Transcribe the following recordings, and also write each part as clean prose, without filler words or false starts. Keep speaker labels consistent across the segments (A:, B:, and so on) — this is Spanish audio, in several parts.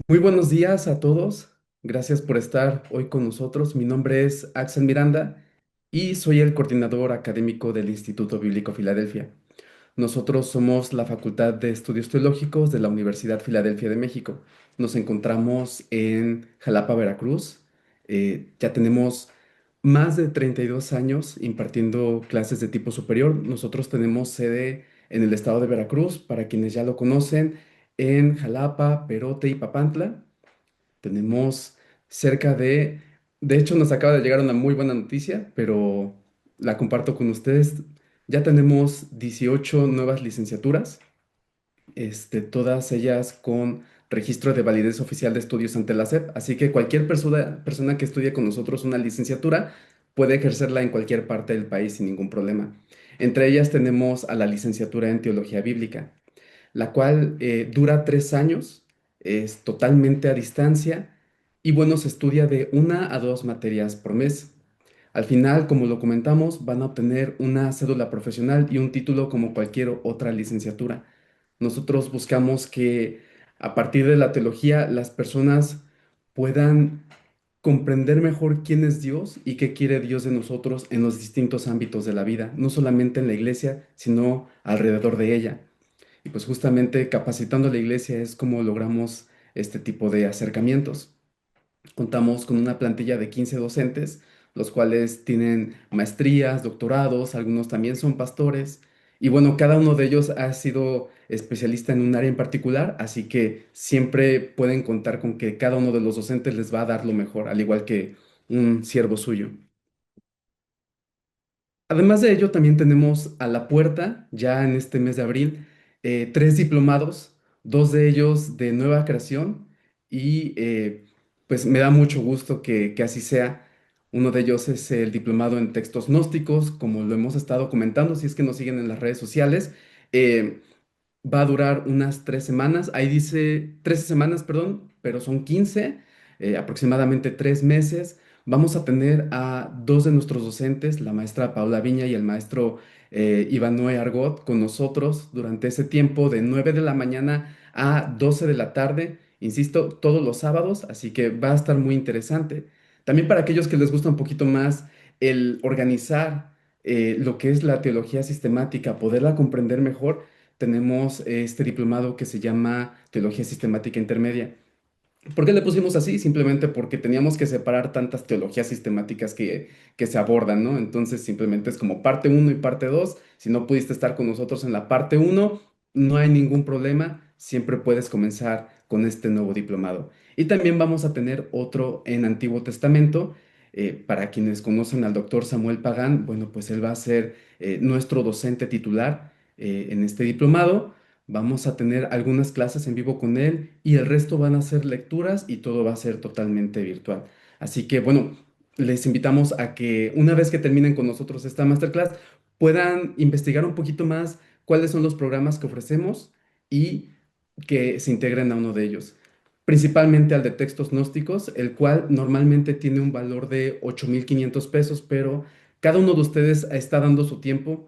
A: Muy buenos días a todos. Gracias por estar hoy con nosotros. Mi nombre es Axel Miranda y soy el coordinador académico del Instituto Bíblico Filadelfia. Nosotros somos la Facultad de Estudios Teológicos de la Universidad Filadelfia de México. Nos encontramos en Jalapa, Veracruz. Ya tenemos más de 32 años impartiendo clases de tipo superior. Nosotros tenemos sede en el estado de Veracruz, para quienes ya lo conocen, en Jalapa, Perote y Papantla. Tenemos cerca de hecho nos acaba de llegar una muy buena noticia, pero la comparto con ustedes. Ya tenemos 18 nuevas licenciaturas, todas ellas con registro de validez oficial de estudios ante la SEP. Así que cualquier persona que estudie con nosotros una licenciatura puede ejercerla en cualquier parte del país sin ningún problema. Entre ellas tenemos a la licenciatura en Teología Bíblica, la cual dura 3 años, es totalmente a distancia y bueno, se estudia de 1 a 2 materias por mes. Al final, como lo comentamos, van a obtener una cédula profesional y un título como cualquier otra licenciatura. Nosotros buscamos que a partir de la teología las personas puedan comprender mejor quién es Dios y qué quiere Dios de nosotros en los distintos ámbitos de la vida, no solamente en la iglesia, sino alrededor de ella. Y pues justamente capacitando a la iglesia es como logramos este tipo de acercamientos. Contamos con una plantilla de 15 docentes, los cuales tienen maestrías, doctorados, algunos también son pastores. Y bueno, cada uno de ellos ha sido especialista en un área en particular, así que siempre pueden contar con que cada uno de los docentes les va a dar lo mejor, al igual que un siervo suyo. Además de ello, también tenemos a la puerta, ya en este mes de abril, 3 diplomados, dos de ellos de nueva creación, y pues me da mucho gusto que así sea. Uno de ellos es el diplomado en textos gnósticos, como lo hemos estado comentando, si es que nos siguen en las redes sociales. eh, Va a durar unas 3 semanas. Ahí dice 13 semanas, perdón, pero son 15, aproximadamente 3 meses. Vamos a tener a dos de nuestros docentes, la maestra Paula Viña y el maestro Iván Noé Argot, con nosotros durante ese tiempo de 9 de la mañana a 12 de la tarde. Insisto, todos los sábados, así que va a estar muy interesante. También para aquellos que les gusta un poquito más el organizar lo que es la teología sistemática, poderla comprender mejor, tenemos este diplomado que se llama Teología Sistemática Intermedia. ¿Por qué le pusimos así? Simplemente porque teníamos que separar tantas teologías sistemáticas que se abordan, ¿no? Entonces simplemente es como parte uno y parte 2. Si no pudiste estar con nosotros en la parte uno, no hay ningún problema. Siempre puedes comenzar con este nuevo diplomado. Y también vamos a tener otro en Antiguo Testamento. Para quienes conocen al doctor Samuel Pagán, bueno, pues él va a ser nuestro docente titular en este diplomado. Vamos a tener algunas clases en vivo con él y el resto van a ser lecturas y todo va a ser totalmente virtual. Así que bueno, les invitamos a que una vez que terminen con nosotros esta masterclass puedan investigar un poquito más cuáles son los programas que ofrecemos y que se integren a uno de ellos. Principalmente al de textos gnósticos, el cual normalmente tiene un valor de 8,500 pesos, pero cada uno de ustedes está dando su tiempo.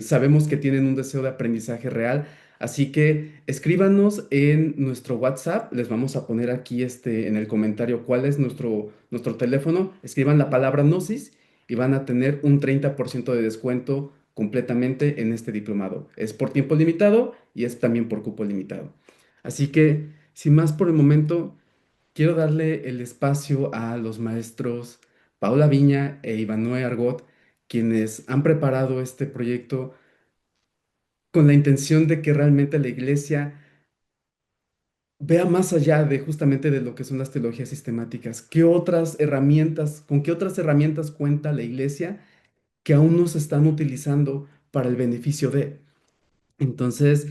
A: Sabemos que tienen un deseo de aprendizaje real, así que escríbanos en nuestro WhatsApp. Les vamos a poner aquí en el comentario cuál es nuestro teléfono. Escriban la palabra Gnosis y van a tener un 30% de descuento completamente en este diplomado. Es por tiempo limitado y es también por cupo limitado. Así que, sin más por el momento, quiero darle el espacio a los maestros Paula Viña e Ivanoe Argot, quienes han preparado este proyecto con la intención de que realmente la iglesia vea más allá de justamente de lo que son las teologías sistemáticas. ¿Qué otras herramientas, con qué otras herramientas cuenta la iglesia que aún no se están utilizando para el beneficio de? Entonces,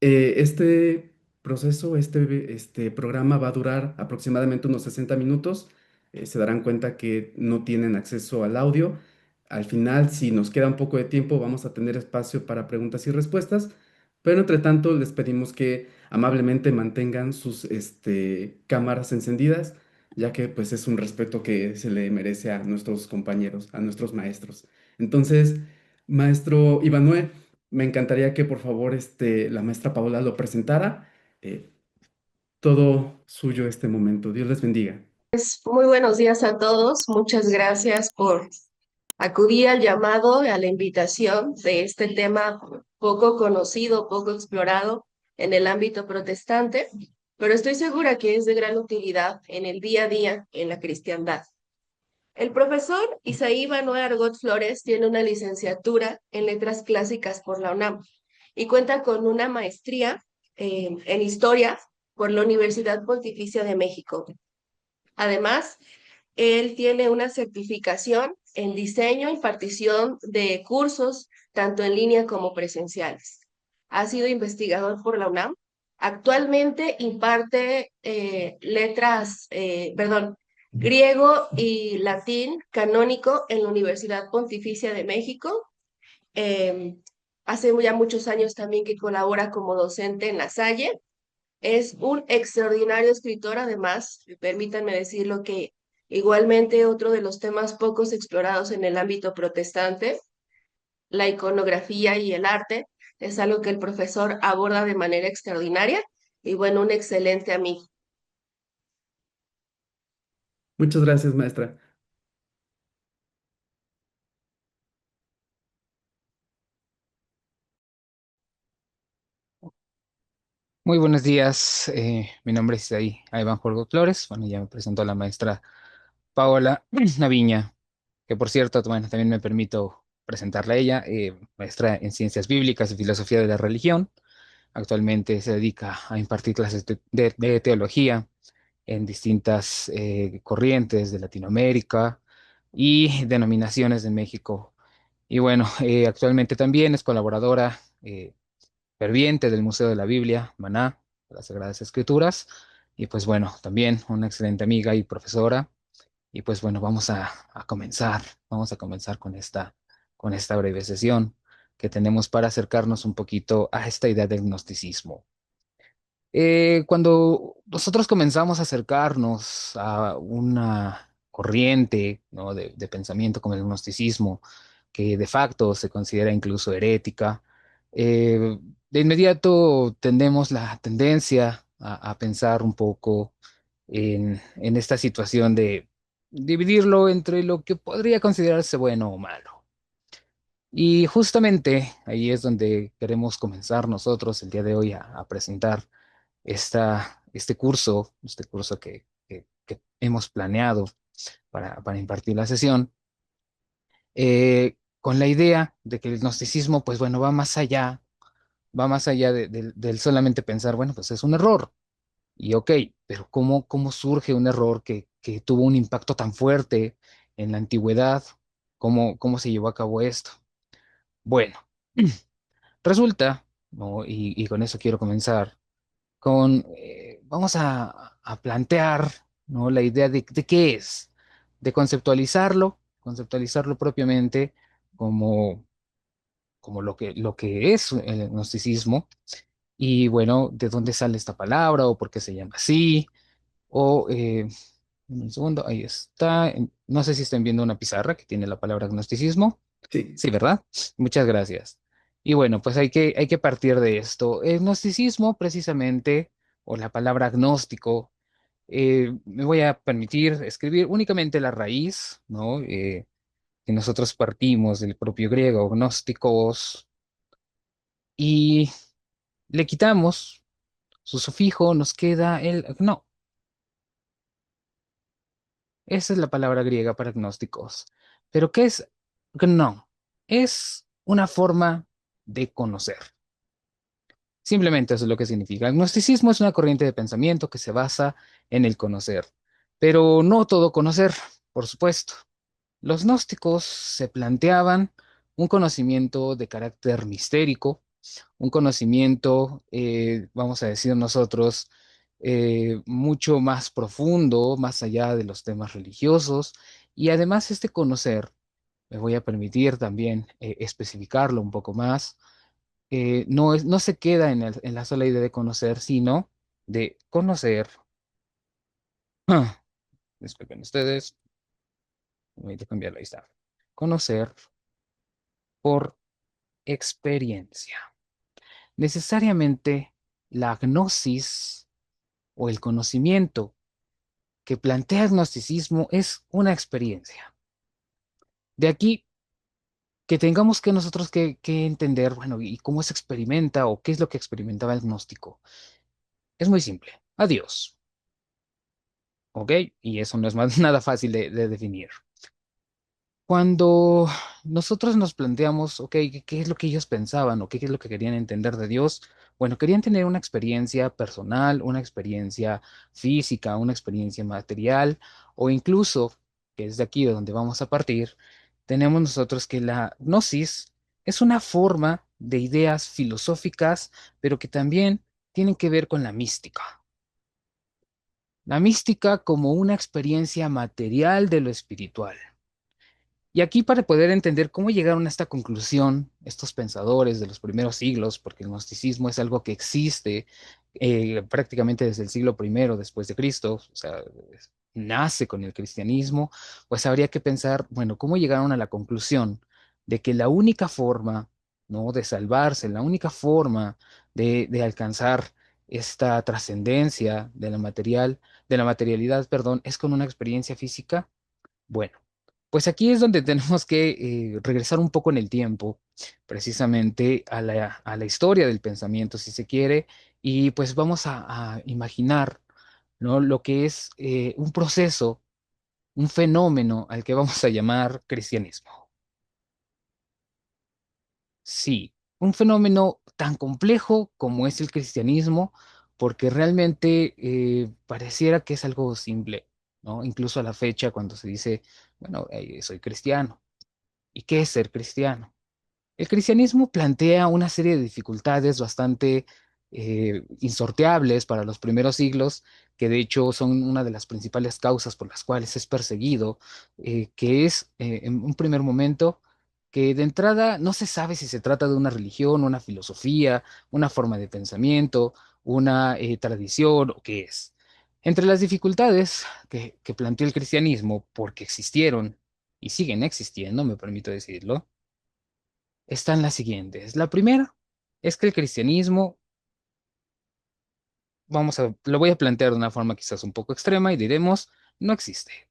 A: este proceso, este programa va a durar aproximadamente unos 60 minutos. Se darán cuenta que no tienen acceso al audio. Al final, si nos queda un poco de tiempo, vamos a tener espacio para preguntas y respuestas. Pero entre tanto, les pedimos que amablemente mantengan sus cámaras encendidas, ya que pues es un respeto que se le merece a nuestros compañeros, a nuestros maestros. Entonces, maestro Ivanoe, me encantaría que por favor la maestra Paola lo presentara. Eh, todo suyo este momento. Dios les bendiga.
B: Muy buenos días a todos. Muchas gracias por acudir al llamado, a la invitación de este tema poco conocido, poco explorado en el ámbito protestante, pero estoy segura que es de gran utilidad en el día a día en la cristiandad. El profesor Isaí Manuel Argot Flores tiene una licenciatura en Letras Clásicas por la UNAM y cuenta con una maestría en Historia por la Universidad Pontificia de México. Además, él tiene una certificación en diseño y impartición de cursos, tanto en línea como presenciales. Ha sido investigador por la UNAM. Actualmente imparte griego y latín canónico en la Universidad Pontificia de México. Eh, Hace ya muchos años también que colabora como docente en La Salle. Es un extraordinario escritor, además, permítanme decirlo que igualmente otro de los temas pocos explorados en el ámbito protestante, la iconografía y el arte, es algo que el profesor aborda de manera extraordinaria y bueno, un excelente amigo.
A: Muchas gracias, maestra.
C: Muy buenos días, mi nombre es Iván Jorge Flores. Bueno, ya me presentó la maestra Paola Naviña, que por cierto, bueno, también me permito presentarla a ella, maestra en Ciencias Bíblicas y Filosofía de la Religión. Actualmente se dedica a impartir clases de teología en distintas corrientes de Latinoamérica y denominaciones de México. Y bueno, actualmente también es colaboradora ferviente del Museo de la Biblia, Maná, de las Sagradas Escrituras. Y pues bueno, también una excelente amiga y profesora. Y pues bueno, vamos a comenzar con esta breve sesión que tenemos para acercarnos un poquito a esta idea del gnosticismo. Cuando nosotros comenzamos a acercarnos a una corriente, ¿no?, de pensamiento como el gnosticismo, que de facto se considera incluso herética, de inmediato tendemos la tendencia a pensar un poco en esta situación de dividirlo entre lo que podría considerarse bueno o malo. Y justamente ahí es donde queremos comenzar nosotros el día de hoy a presentar este curso que hemos planeado para impartir la sesión, con la idea de que el gnosticismo, pues bueno, va más allá del solamente pensar, bueno, pues es un error. Y ok, pero ¿cómo surge un error que tuvo un impacto tan fuerte en la antigüedad? ¿Cómo se llevó a cabo esto? Bueno, resulta, ¿no? Y con eso quiero comenzar vamos a plantear, ¿no?, la idea de qué es, de conceptualizarlo propiamente como, como lo que es el gnosticismo, y bueno, de dónde sale esta palabra o por qué se llama así, o, un segundo, ahí está, no sé si están viendo una pizarra que tiene la palabra gnosticismo.
A: Sí,
C: Sí, ¿verdad? Muchas gracias. Y bueno, pues hay que partir de esto. El gnosticismo, precisamente, o la palabra agnóstico, me voy a permitir escribir únicamente la raíz, ¿no? Que nosotros partimos del propio griego, gnósticos, y le quitamos su sufijo, nos queda el gno. Esa es la palabra griega para gnósticos. Pero ¿qué es gno? Es una forma de conocer. Simplemente eso es lo que significa. El gnosticismo es una corriente de pensamiento que se basa en el conocer, pero no todo conocer, por supuesto. Los gnósticos se planteaban un conocimiento de carácter mistérico, un conocimiento, vamos a decir nosotros, mucho más profundo, más allá de los temas religiosos, y además este conocer, me voy a permitir también especificarlo un poco más, no se queda en la sola idea de conocer, sino de conocer, disculpen ustedes, voy a cambiarlo, ahí está, conocer por experiencia. Necesariamente la gnosis o el conocimiento que plantea el gnosticismo es una experiencia. De aquí que tengamos que nosotros que entender, bueno, y cómo se experimenta o qué es lo que experimentaba el gnóstico. Es muy simple. Adiós. ¿Ok? Y eso no es nada fácil de definir. Cuando nosotros nos planteamos, ok, ¿qué es lo que ellos pensaban o qué es lo que querían entender de Dios? Bueno, querían tener una experiencia personal, una experiencia física, una experiencia material o incluso, que es de aquí de donde vamos a partir, tenemos nosotros que la gnosis es una forma de ideas filosóficas, pero que también tienen que ver con la mística. La mística como una experiencia material de lo espiritual. Y aquí para poder entender cómo llegaron a esta conclusión estos pensadores de los primeros siglos, porque el gnosticismo es algo que existe prácticamente desde el siglo primero después de Cristo, o sea, nace con el cristianismo, pues habría que pensar, bueno, cómo llegaron a la conclusión de que la única forma, ¿no?, de salvarse, la única forma de alcanzar esta trascendencia de la materialidad, perdón, es con una experiencia física. Bueno, pues aquí es donde tenemos que regresar un poco en el tiempo, precisamente a la historia del pensamiento, si se quiere, y pues vamos a imaginar, ¿no?, lo que es un proceso, un fenómeno al que vamos a llamar cristianismo. Sí, un fenómeno tan complejo como es el cristianismo, porque realmente pareciera que es algo simple, ¿no? Incluso a la fecha cuando se dice, bueno, soy cristiano. ¿Y qué es ser cristiano? El cristianismo plantea una serie de dificultades bastante insorteables para los primeros siglos, que de hecho son una de las principales causas por las cuales es perseguido, que es, en un primer momento, que de entrada no se sabe si se trata de una religión, una filosofía, una forma de pensamiento, una tradición o qué es. Entre las dificultades que plantea el cristianismo, porque existieron y siguen existiendo, me permito decirlo, están las siguientes. La primera es que el cristianismo, lo voy a plantear de una forma quizás un poco extrema y diremos, no existe.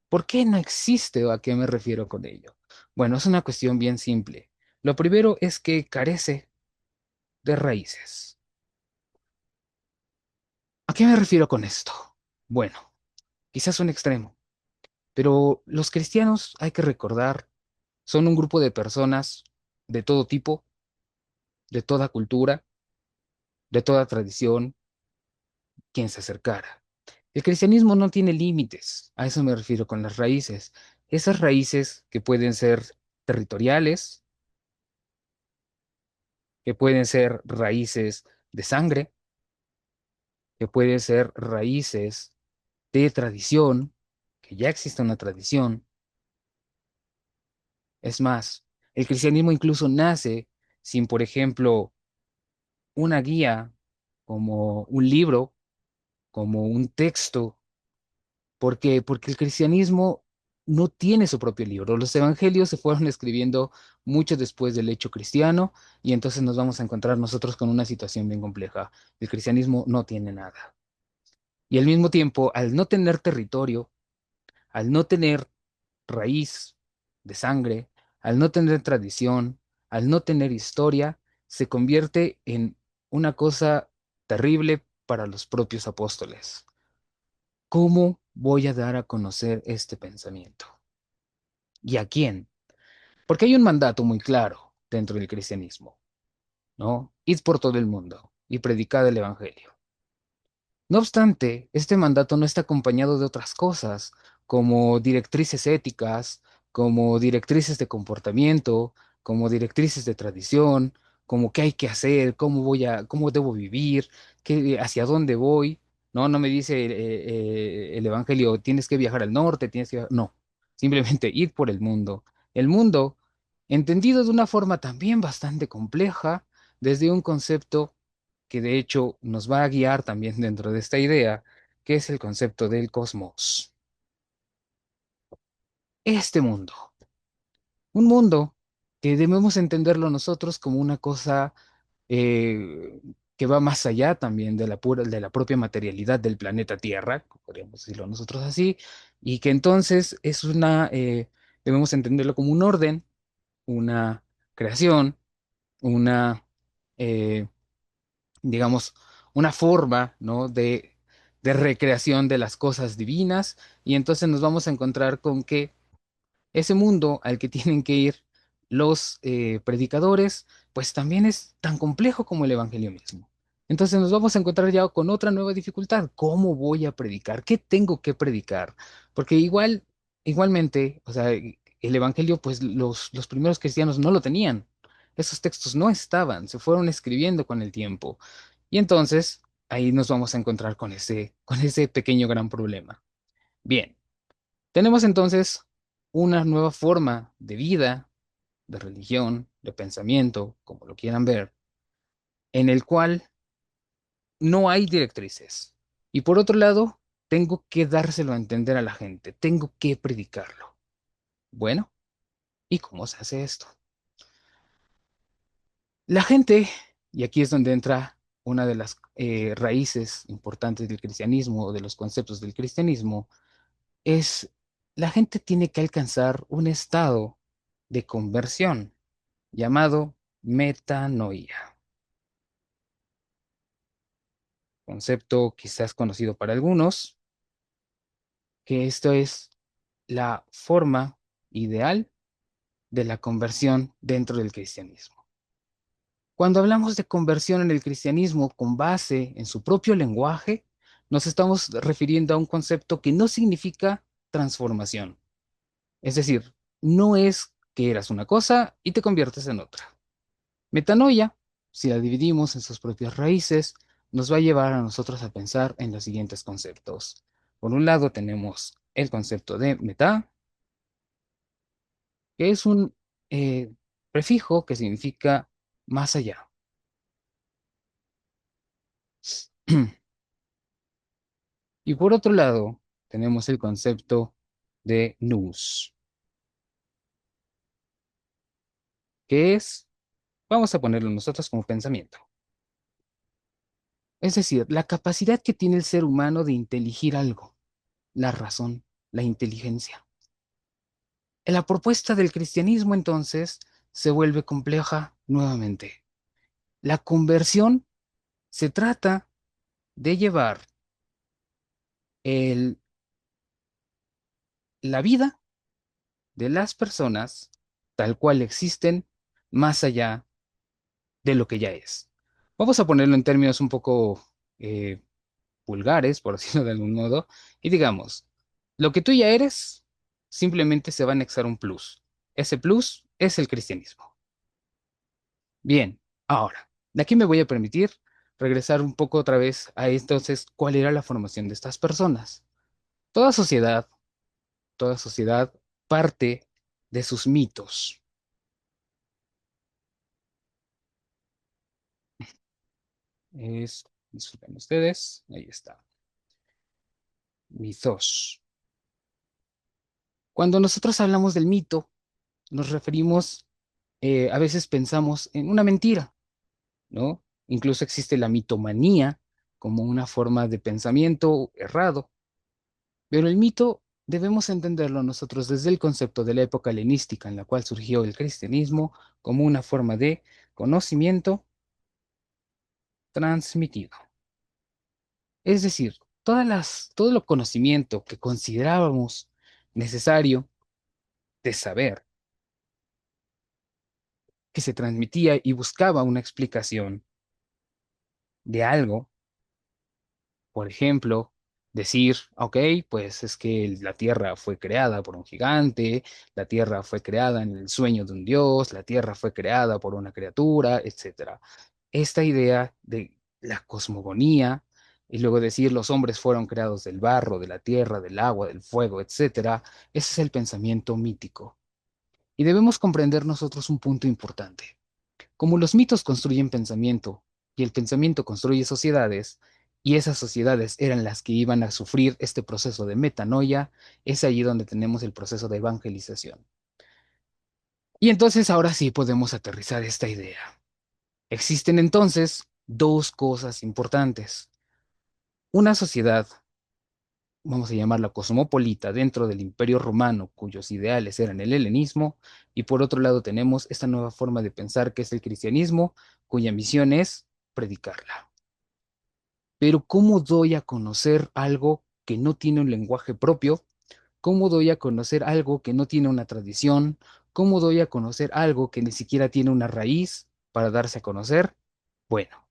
C: ¿Por qué no existe o a qué me refiero con ello? Bueno, es una cuestión bien simple. Lo primero es que carece de raíces. ¿A qué me refiero con esto? Bueno, quizás un extremo, pero los cristianos, hay que recordar, son un grupo de personas de todo tipo, de toda cultura, de toda tradición, quien se acercara. El cristianismo no tiene límites, a eso me refiero con las raíces. Esas raíces que pueden ser territoriales, que pueden ser raíces de sangre, que pueden ser raíces de tradición, que ya existe una tradición. Es más, el cristianismo incluso nace sin, por ejemplo, una guía como un libro, como un texto. ¿Por qué? Porque el cristianismo no tiene su propio libro. Los evangelios se fueron escribiendo mucho después del hecho cristiano y entonces nos vamos a encontrar nosotros con una situación bien compleja. El cristianismo no tiene nada. Y al mismo tiempo, al no tener territorio, al no tener raíz de sangre, al no tener tradición, al no tener historia, se convierte en una cosa terrible para los propios apóstoles. ¿Cómo voy a dar a conocer este pensamiento? ¿Y a quién? Porque hay un mandato muy claro dentro del cristianismo, ¿no? Id por todo el mundo y predicad el evangelio. No obstante, este mandato no está acompañado de otras cosas, como directrices éticas, como directrices de comportamiento, como directrices de tradición, como qué hay que hacer, cómo debo vivir, hacia dónde voy. No, no me dice el Evangelio, tienes que viajar al norte, no, simplemente ir por el mundo. El mundo, entendido de una forma también bastante compleja, desde un concepto que de hecho nos va a guiar también dentro de esta idea, que es el concepto del cosmos. Este mundo, un mundo que debemos entenderlo nosotros como una cosa que va más allá también de de la propia materialidad del planeta Tierra, podríamos decirlo nosotros así, y que entonces es debemos entenderlo como un orden, una creación, una, eh, digamos, una forma, ¿no? de recreación de las cosas divinas, y entonces nos vamos a encontrar con que ese mundo al que tienen que ir los predicadores, pues también es tan complejo como el Evangelio mismo. Entonces nos vamos a encontrar ya con otra nueva dificultad. ¿Cómo voy a predicar? ¿Qué tengo que predicar? Porque igualmente, o sea, el Evangelio, pues los primeros cristianos no lo tenían. Esos textos no estaban, se fueron escribiendo con el tiempo. Y entonces ahí nos vamos a encontrar con ese pequeño gran problema. Bien. Tenemos entonces una nueva forma de vida, de religión, de pensamiento, como lo quieran ver, en el cual no hay directrices. Y por otro lado, tengo que dárselo a entender a la gente, tengo que predicarlo. Bueno, ¿y cómo se hace esto? La gente, y aquí es donde entra una de las raíces importantes del cristianismo o de los conceptos del cristianismo, es la gente tiene que alcanzar un estado de conversión llamado metanoia, concepto quizás conocido para algunos, que esto es la forma ideal de la conversión dentro del cristianismo. Cuando hablamos de conversión en el cristianismo con base en su propio lenguaje, nos estamos refiriendo a un concepto que no significa transformación. Es decir, no es que eras una cosa y te conviertes en otra. Metanoia, si la dividimos en sus propias raíces, nos va a llevar a nosotros a pensar en los siguientes conceptos. Por un lado tenemos el concepto de meta, que es un eh, prefijo que significa más allá. Y por otro lado tenemos el concepto de nous, que es, vamos a ponerlo nosotros como pensamiento. Es decir, la capacidad que tiene el ser humano de inteligir algo, la razón, la inteligencia. La propuesta del cristianismo entonces se vuelve compleja nuevamente. La conversión se trata de llevar el- la vida de las personas tal cual existen más allá de lo que ya es. Vamos a ponerlo en términos un poco eh, vulgares, por decirlo de algún modo, y digamos, lo que tú ya eres simplemente se va a anexar un plus. Ese plus es el cristianismo. Bien, ahora, de aquí me voy a permitir regresar un poco otra vez a entonces cuál era la formación de estas personas. Toda sociedad, toda sociedad parte de sus mitos. Disculpen ustedes, ahí está, mitos. Cuando nosotros hablamos del mito, nos referimos, a veces pensamos en una mentira, ¿no? Incluso existe la mitomanía como una forma de pensamiento errado. Pero el mito debemos entenderlo nosotros desde el concepto de la época helenística en la cual surgió el cristianismo como una forma de conocimiento transmitido. Es decir, todo el conocimiento que considerábamos necesario de saber, que se transmitía y buscaba una explicación de algo. Por ejemplo, decir, ok, pues es que la Tierra fue creada por un gigante, la Tierra fue creada en el sueño de un dios, la Tierra fue creada por una criatura, etcétera. Esta idea de la cosmogonía, y luego decir los hombres fueron creados del barro, de la tierra, del agua, del fuego, etcétera, ese es el pensamiento mítico. Y debemos comprender nosotros un punto importante. Como los mitos construyen pensamiento y el pensamiento construye sociedades, y esas sociedades eran las que iban a sufrir este proceso de metanoia, es allí donde tenemos el proceso de evangelización. Y entonces ahora sí podemos aterrizar esta idea. Existen entonces dos cosas importantes. Una sociedad, vamos a llamarla cosmopolita, dentro del Imperio Romano, cuyos ideales eran el helenismo, y por otro lado tenemos esta nueva forma de pensar que es el cristianismo, cuya misión es predicarla. Pero ¿cómo doy a conocer algo que no tiene un lenguaje propio? ¿Cómo doy a conocer algo que no tiene una tradición? ¿Cómo doy a conocer algo que ni siquiera tiene una raíz para darse a conocer? Bueno,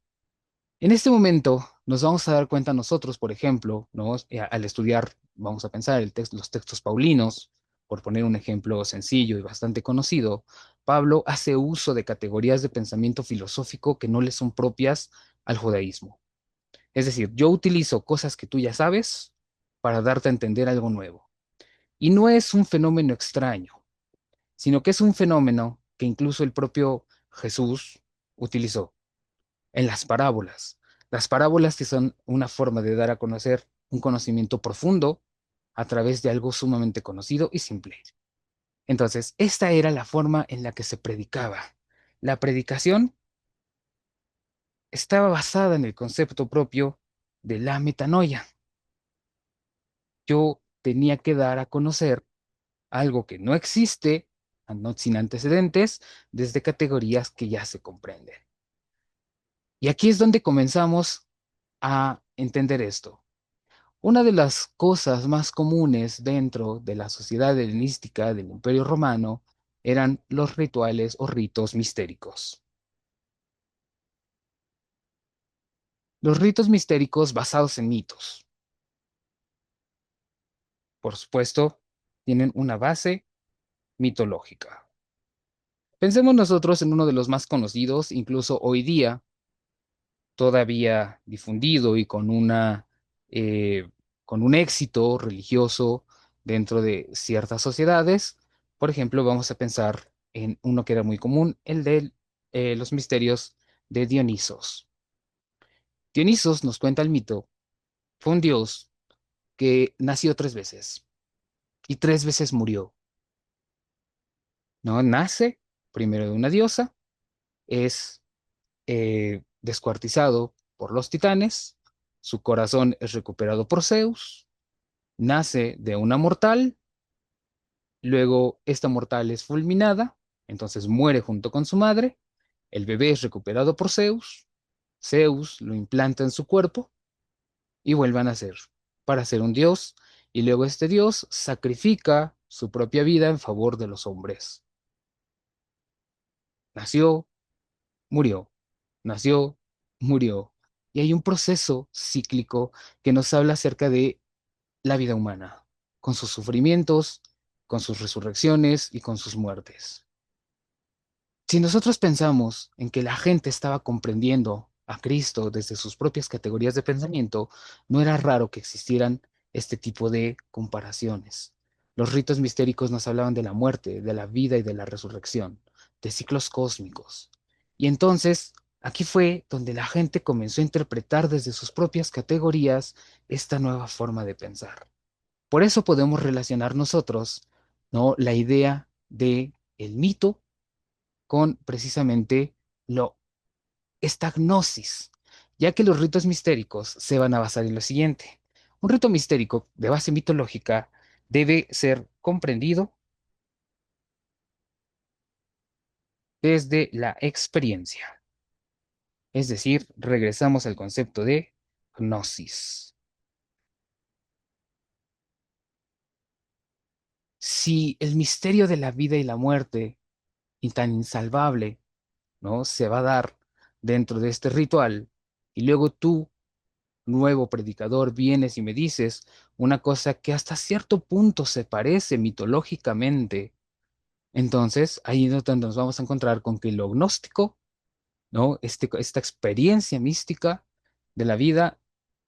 C: en este momento nos vamos a dar cuenta nosotros, por ejemplo, ¿no? Al estudiar, vamos a pensar los textos paulinos, por poner un ejemplo sencillo y bastante conocido, Pablo hace uso de categorías de pensamiento filosófico que no le son propias al judaísmo. Es decir, yo utilizo cosas que tú ya sabes para darte a entender algo nuevo. Y no es un fenómeno extraño, sino que es un fenómeno que incluso el propio Jesús utilizó en las parábolas. Las parábolas que son una forma de dar a conocer un conocimiento profundo a través de algo sumamente conocido y simple. Entonces, esta era la forma en la que se predicaba. La predicación estaba basada en el concepto propio de la metanoia. Yo tenía que dar a conocer algo que no existe, sin antecedentes, desde categorías que ya se comprenden. Y aquí es donde comenzamos a entender esto. Una de las cosas más comunes dentro de la sociedad helenística del Imperio Romano eran los rituales o ritos mistéricos. Los ritos mistéricos basados en mitos, por supuesto, tienen una base mitológica. Pensemos nosotros en uno de los más conocidos, incluso hoy día, todavía difundido y eh, con un éxito religioso dentro de ciertas sociedades. Por ejemplo, vamos a pensar en uno que era muy común, el de los misterios de Dionisos. Dionisos, nos cuenta el mito, fue un dios que nació tres veces y tres veces murió. ¿No? Nace primero de una diosa, es descuartizado por los titanes, su corazón es recuperado por Zeus, nace de una mortal, luego esta mortal es fulminada, entonces muere junto con su madre, el bebé es recuperado por Zeus, Zeus lo implanta en su cuerpo y vuelve a nacer para ser un dios, y luego este dios sacrifica su propia vida en favor de los hombres. Nació, murió, nació, murió. Y hay un proceso cíclico que nos habla acerca de la vida humana, con sus sufrimientos, con sus resurrecciones y con sus muertes. Si nosotros pensamos en que la gente estaba comprendiendo a Cristo desde sus propias categorías de pensamiento, no era raro que existieran este tipo de comparaciones. Los ritos mistéricos nos hablaban de la muerte, de la vida y de la resurrección, de ciclos cósmicos. Y entonces, aquí fue donde la gente comenzó a interpretar desde sus propias categorías esta nueva forma de pensar. Por eso podemos relacionar nosotros, ¿no? La idea de el mito con precisamente lo esta gnosis, ya que los ritos mistéricos se van a basar en lo siguiente. Un rito mistérico de base mitológica debe ser comprendido desde la experiencia, es decir, regresamos al concepto de gnosis. Si el misterio de la vida y la muerte, y tan insalvable, ¿no? Se va a dar dentro de este ritual, y luego tú, nuevo predicador, vienes y me dices una cosa que hasta cierto punto se parece mitológicamente, entonces ahí es donde nos vamos a encontrar con que lo gnóstico, ¿no? Esta experiencia mística de la vida,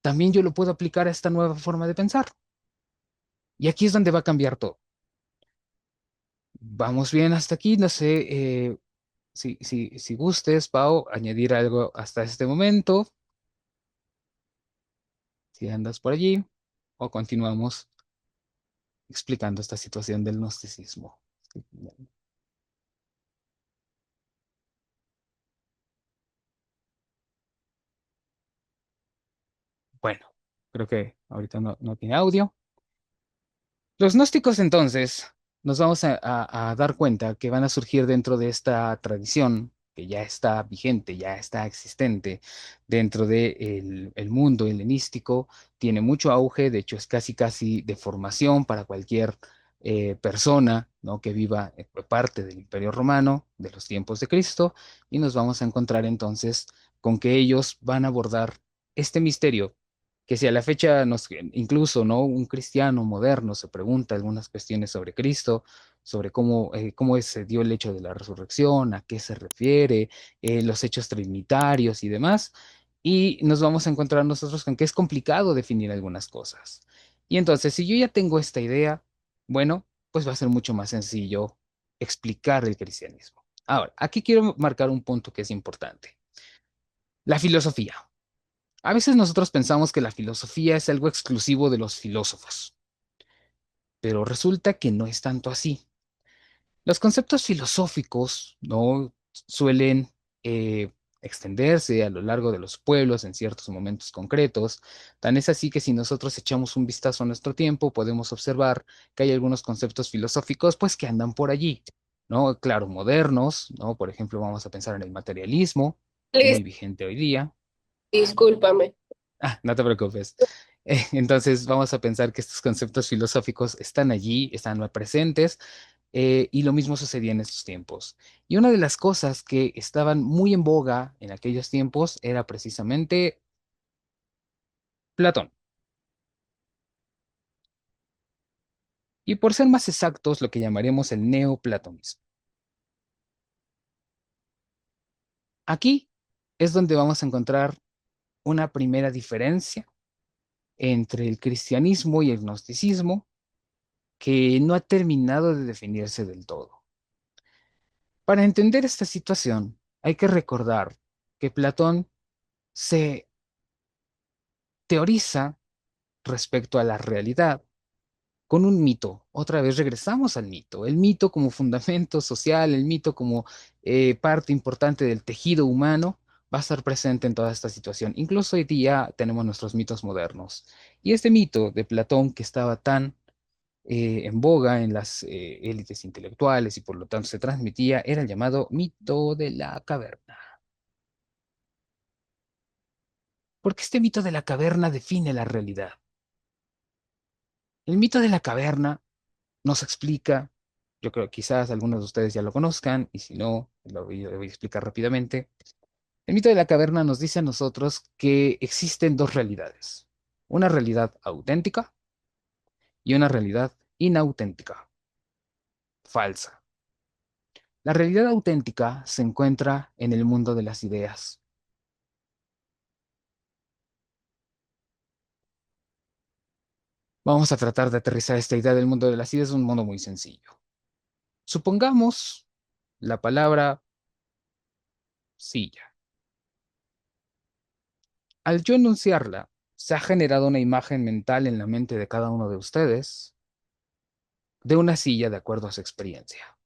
C: también yo lo puedo aplicar a esta nueva forma de pensar. Y aquí es donde va a cambiar todo. Vamos bien hasta aquí, no sé si gustes, Pau, añadir algo hasta este momento, si andas por allí, o continuamos explicando esta situación del gnosticismo. Bueno, creo que ahorita no tiene audio. Los gnósticos entonces nos vamos a dar cuenta que van a surgir dentro de esta tradición que ya está vigente, ya está existente dentro del el mundo helenístico, tiene mucho auge, de hecho es casi casi de formación para cualquier persona, ¿no?, que viva parte del Imperio Romano de los tiempos de Cristo, y nos vamos a encontrar entonces con que ellos van a abordar este misterio que si a la fecha incluso, ¿no?, un cristiano moderno se pregunta algunas cuestiones sobre Cristo, sobre cómo se dio el hecho de la resurrección, a qué se refiere, los hechos trinitarios y demás, y nos vamos a encontrar nosotros con que es complicado definir algunas cosas. Y entonces, si yo ya tengo esta idea, bueno, pues va a ser mucho más sencillo explicar el cristianismo. Ahora, aquí quiero marcar un punto que es importante. La filosofía. A veces nosotros pensamos que la filosofía es algo exclusivo de los filósofos, pero resulta que no es tanto así. Los conceptos filosóficos no suelen eh, extenderse a lo largo de los pueblos en ciertos momentos concretos. Tan es así que si nosotros echamos un vistazo a nuestro tiempo, podemos observar que hay algunos conceptos filosóficos pues que andan por allí, ¿no? Claro, modernos, ¿no? Por ejemplo, vamos a pensar en el materialismo,
B: Liz,
C: muy vigente hoy día.
B: discúlpame.
C: Ah, no te preocupes. Entonces vamos a pensar que estos conceptos filosóficos están allí, están muy presentes, y lo mismo sucedía en estos tiempos. Y una de las cosas que estaban muy en boga en aquellos tiempos era precisamente Platón. Y por ser más exactos, lo que llamaremos el neoplatonismo. Aquí es donde vamos a encontrar una primera diferencia entre el cristianismo y el gnosticismo que no ha terminado de definirse del todo. Para entender esta situación, hay que recordar que Platón se teoriza respecto a la realidad con un mito. Otra vez regresamos al mito. El mito como fundamento social, el mito como parte importante del tejido humano, va a estar presente en toda esta situación. Incluso hoy día tenemos nuestros mitos modernos. Y este mito de Platón, que estaba tan en boga en las élites intelectuales y por lo tanto se transmitía, era el llamado mito de la caverna. Porque este mito de la caverna define la realidad. El mito de la caverna nos explica, yo creo que quizás algunos de ustedes ya lo conozcan, y si no, lo voy a explicar rápidamente. El mito de la caverna nos dice a nosotros que existen dos realidades, una realidad auténtica y una realidad inauténtica, falsa. La realidad auténtica se encuentra en el mundo de las ideas. Vamos a tratar de aterrizar esta idea del mundo de las ideas en un modo muy sencillo. Supongamos la palabra silla. Al yo enunciarla, se ha generado una imagen mental en la mente de cada uno de ustedes de una silla de acuerdo a su experiencia.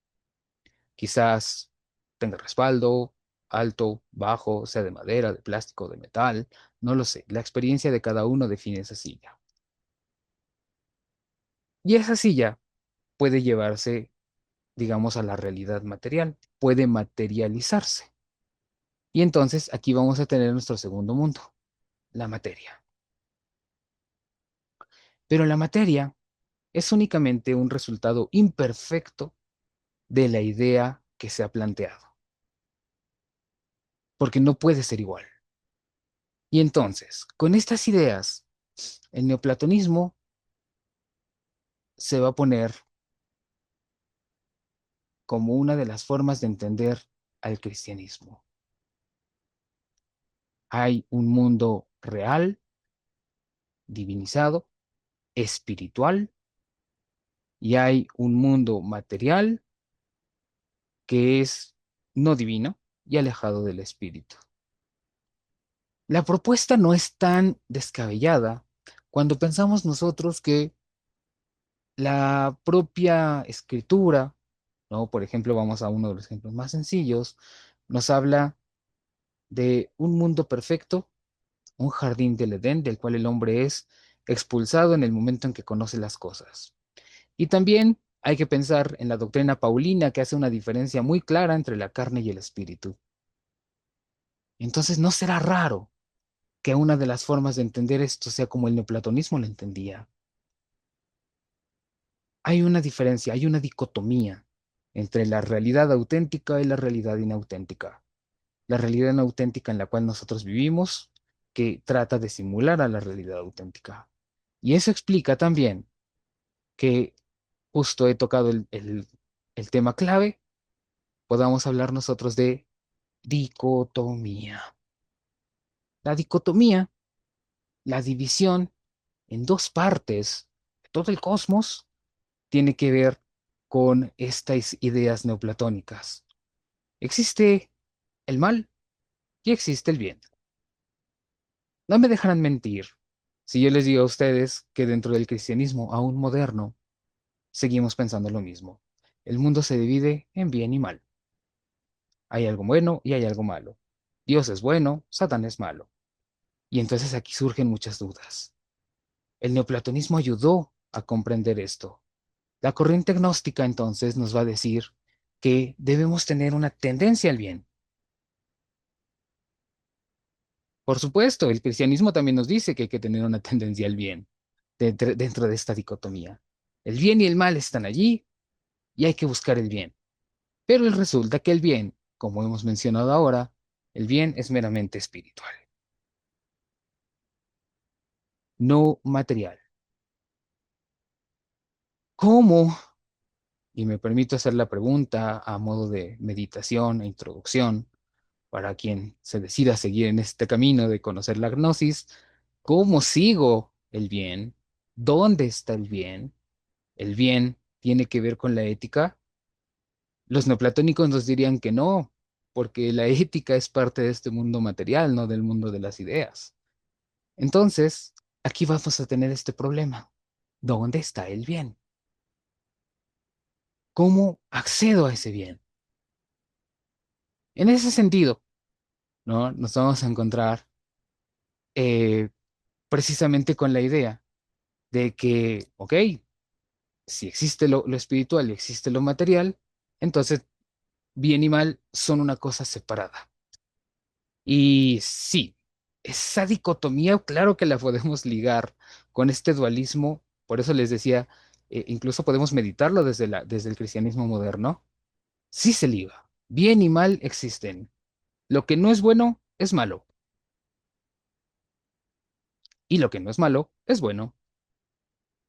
C: Quizás tenga respaldo, alto, bajo, sea de madera, de plástico, de metal, no lo sé. La experiencia de cada uno define esa silla. Y esa silla puede llevarse, digamos, a la realidad material, puede materializarse. Y entonces aquí vamos a tener nuestro segundo mundo, la materia. Pero la materia es únicamente un resultado imperfecto de la idea que se ha planteado, porque no puede ser igual. Y entonces, con estas ideas, el neoplatonismo se va a poner como una de las formas de entender al cristianismo. Hay un mundo real, divinizado, espiritual, y hay un mundo material que es no divino y alejado del espíritu. La propuesta no es tan descabellada cuando pensamos nosotros que la propia escritura, ¿no? Por ejemplo, vamos a uno de los ejemplos más sencillos, nos habla de un mundo perfecto un jardín del Edén del cual el hombre es expulsado en el momento en que conoce las cosas. Y también hay que pensar en la doctrina paulina que hace una diferencia muy clara entre la carne y el espíritu. Entonces, ¿no será raro que una de las formas de entender esto sea como el neoplatonismo lo entendía? Hay una diferencia, hay una dicotomía entre la realidad auténtica y la realidad inauténtica. La realidad inauténtica en la cual nosotros vivimos, que trata de simular a la realidad auténtica. Y eso explica también que justo he tocado el tema clave, podamos hablar nosotros de dicotomía. La dicotomía, la división en dos partes de todo el cosmos, tiene que ver con estas ideas neoplatónicas. Existe el mal y existe el bien. No me dejarán mentir si yo les digo a ustedes que dentro del cristianismo aún moderno seguimos pensando lo mismo. El mundo se divide en bien y mal. Hay algo bueno y hay algo malo. Dios es bueno, Satán es malo. Y entonces aquí surgen muchas dudas. El neoplatonismo ayudó a comprender esto. La corriente gnóstica entonces nos va a decir que debemos tener una tendencia al bien. Por supuesto, el cristianismo también nos dice que hay que tener una tendencia al bien dentro de esta dicotomía. El bien y el mal están allí y hay que buscar el bien. Pero resulta que el bien, como hemos mencionado ahora, el bien es meramente espiritual, no material. ¿Cómo? Y me permito hacer la pregunta a modo de meditación e introducción para quien se decida seguir en este camino de conocer la gnosis. ¿Cómo sigo el bien? ¿Dónde está el bien? ¿El bien tiene que ver con la ética? Los neoplatónicos nos dirían que no, porque la ética es parte de este mundo material, no del mundo de las ideas. Entonces, aquí vamos a tener este problema. ¿Dónde está el bien? ¿Cómo accedo a ese bien? En ese sentido, ¿no? Nos vamos a encontrar eh, precisamente con la idea de que, ok, si existe lo espiritual y existe lo material, entonces bien y mal son una cosa separada. Y sí, esa dicotomía, claro que la podemos ligar con este dualismo, por eso les decía, incluso podemos meditarlo desde el cristianismo moderno. Sí se liga, bien y mal existen. Lo que no es bueno es malo, y lo que no es malo es bueno.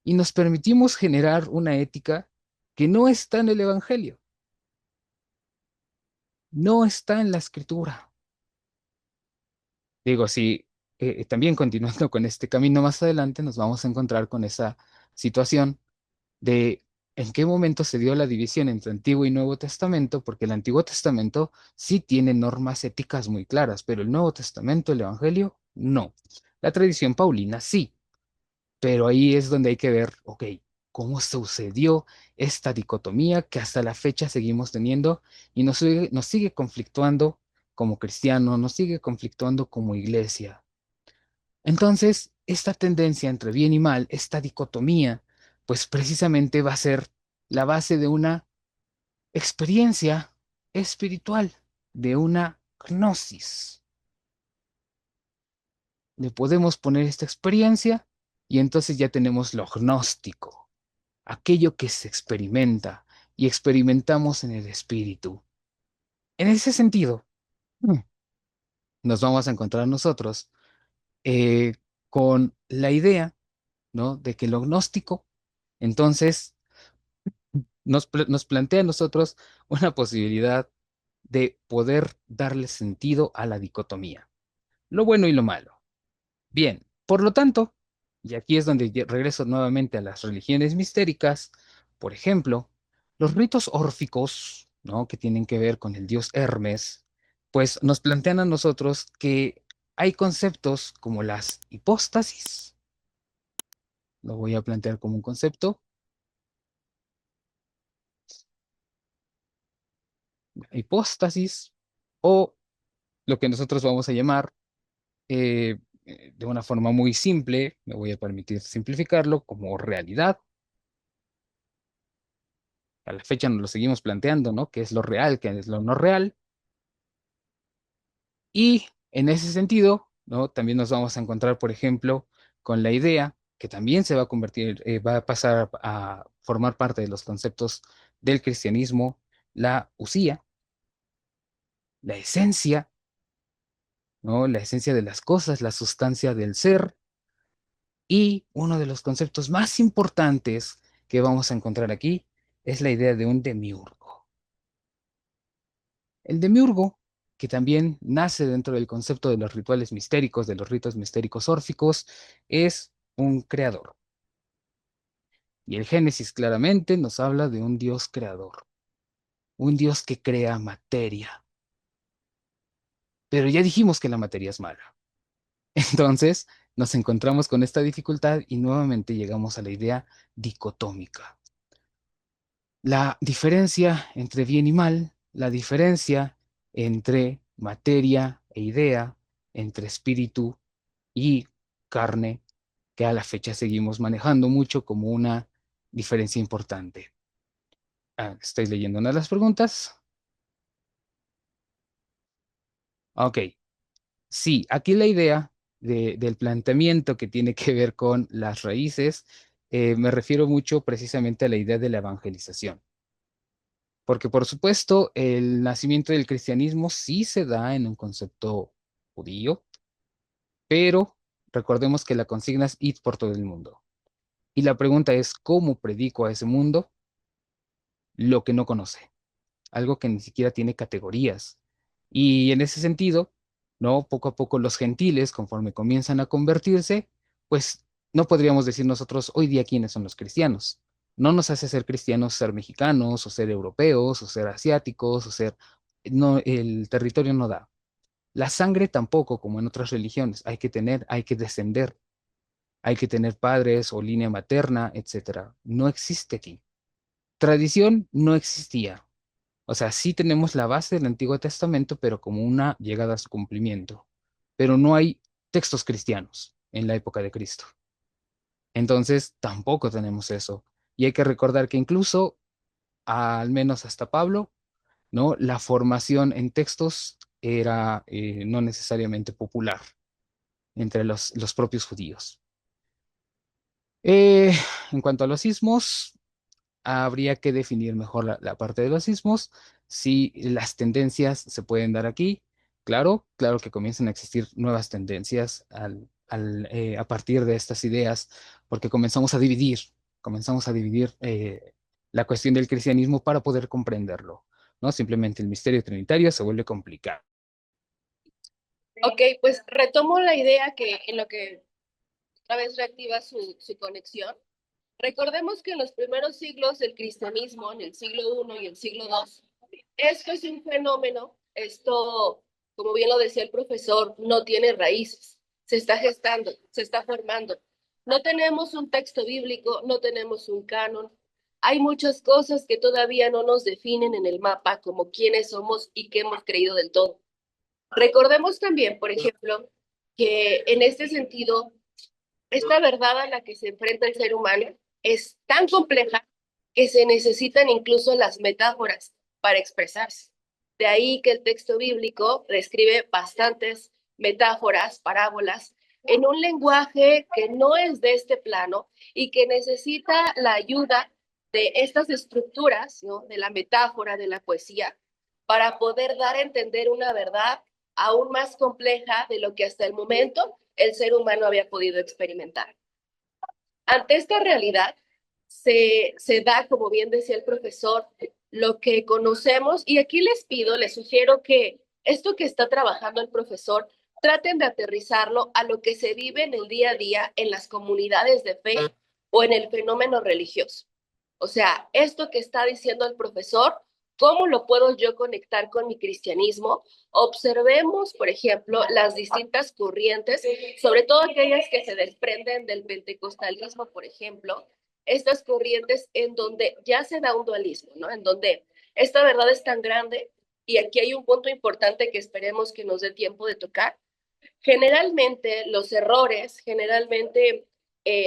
C: Y nos permitimos generar una ética que no está en el Evangelio, no está en la Escritura. Digo, sí, también continuando con este camino más adelante, nos vamos a encontrar con esa situación de en qué momento se dio la división entre Antiguo y Nuevo Testamento, porque el Antiguo Testamento sí tiene normas éticas muy claras, pero el Nuevo Testamento, el Evangelio, no. La tradición paulina sí, pero ahí es donde hay que ver, ok, cómo sucedió esta dicotomía que hasta la fecha seguimos teniendo y nos sigue conflictuando como cristianos, nos sigue conflictuando como iglesia. Entonces, esta tendencia entre bien y mal, esta dicotomía, pues precisamente va a ser la base de una experiencia espiritual, de una gnosis. Le podemos poner esta experiencia y entonces ya tenemos lo gnóstico, aquello que se experimenta y experimentamos en el espíritu. En ese sentido, mm, nos vamos a encontrar nosotros con la idea, ¿no? De que lo gnóstico, entonces, nos plantea a nosotros una posibilidad de poder darle sentido a la dicotomía, lo bueno y lo malo. Bien, por lo tanto, y aquí es donde regreso nuevamente a las religiones mistéricas, por ejemplo, los ritos órficos, ¿no? Que tienen que ver con el dios Hermes, pues nos plantean a nosotros que hay conceptos como las hipóstasis, lo voy a plantear como un concepto, hipóstasis, o lo que nosotros vamos a llamar de una forma muy simple, me voy a permitir simplificarlo como realidad. A la fecha nos lo seguimos planteando, ¿no? ¿Qué es lo real, qué es lo no real? Y en ese sentido, ¿no? También nos vamos a encontrar, por ejemplo, con la idea que también se va a convertir, va a pasar a formar parte de los conceptos del cristianismo, la usía, la esencia, ¿no? La esencia de las cosas, la sustancia del ser. Y uno de los conceptos más importantes que vamos a encontrar aquí es la idea de un demiurgo. El demiurgo, que también nace dentro del concepto de los rituales mistéricos, de los ritos mistéricos órficos, es un creador. Y el Génesis claramente nos habla de un Dios creador, un Dios que crea materia. Pero ya dijimos que la materia es mala. Entonces nos encontramos con esta dificultad y nuevamente llegamos a la idea dicotómica. La diferencia entre bien y mal, la diferencia entre materia e idea, entre espíritu y carne, que a la fecha seguimos manejando mucho como una diferencia importante. Estoy leyendo una de las preguntas. Ok, sí, aquí la idea del planteamiento que tiene que ver con las raíces, me refiero mucho precisamente a la idea de la evangelización. Porque por supuesto, el nacimiento del cristianismo sí se da en un concepto judío, pero recordemos que la consigna es id por todo el mundo. Y la pregunta es, ¿cómo predico a ese mundo lo que no conoce? Algo que ni siquiera tiene categorías. Y en ese sentido, ¿no? Poco a poco los gentiles, conforme comienzan a convertirse, pues no podríamos decir nosotros hoy día quiénes son los cristianos. No nos hace ser cristianos ser mexicanos, o ser europeos, o ser asiáticos, o ser... No, el territorio no da. La sangre tampoco, como en otras religiones. Hay que descender, hay que tener padres o línea materna, etcétera. No existe aquí. Tradición no existía. O sea, sí tenemos la base del Antiguo Testamento, pero como una llegada a su cumplimiento. Pero no hay textos cristianos en la época de Cristo. Entonces, tampoco tenemos eso. Y hay que recordar que incluso, al menos hasta Pablo, ¿no? La formación en textos era no necesariamente popular entre los propios judíos. Eh, en cuanto a los sismos, habría que definir mejor la parte de los sismos, si las tendencias se pueden dar aquí. Claro, claro que comienzan a existir nuevas tendencias a partir de estas ideas, porque comenzamos a dividir la cuestión del cristianismo para poder comprenderlo, ¿no? Simplemente el misterio trinitario se vuelve complicado.
B: Ok, pues retomo la idea que en lo que otra vez reactiva su conexión. Recordemos que en los primeros siglos del cristianismo, en el siglo I y el siglo II, esto es un fenómeno, esto, como bien lo decía el profesor, no tiene raíces, se está gestando, se está formando. No tenemos un texto bíblico, no tenemos un canon. Hay muchas cosas que todavía no nos definen en el mapa como quiénes somos y qué hemos creído del todo. Recordemos también, por ejemplo, que en este sentido, esta verdad a la que se enfrenta el ser humano es tan compleja que se necesitan incluso las metáforas para expresarse. De ahí que el texto bíblico describe bastantes metáforas, parábolas, en un lenguaje que no es de este plano y que necesita la ayuda de estas estructuras, ¿no? De la metáfora, de la poesía, para poder dar a entender una verdad aún más compleja de lo que hasta el momento el ser humano había podido experimentar. Ante esta realidad, se da, como bien decía el profesor, lo que conocemos, y aquí les pido, les sugiero que esto que está trabajando el profesor, traten de aterrizarlo a lo que se vive en el día a día en las comunidades de fe o en el fenómeno religioso. O sea, esto que está diciendo el profesor, ¿cómo lo puedo yo conectar con mi cristianismo? Observemos, por ejemplo, las distintas corrientes, sobre todo aquellas que se desprenden del pentecostalismo, por ejemplo, estas corrientes en donde ya se da un dualismo, ¿no? En donde esta verdad es tan grande, y aquí hay un punto importante que esperemos que nos dé tiempo de tocar, Generalmente los errores, generalmente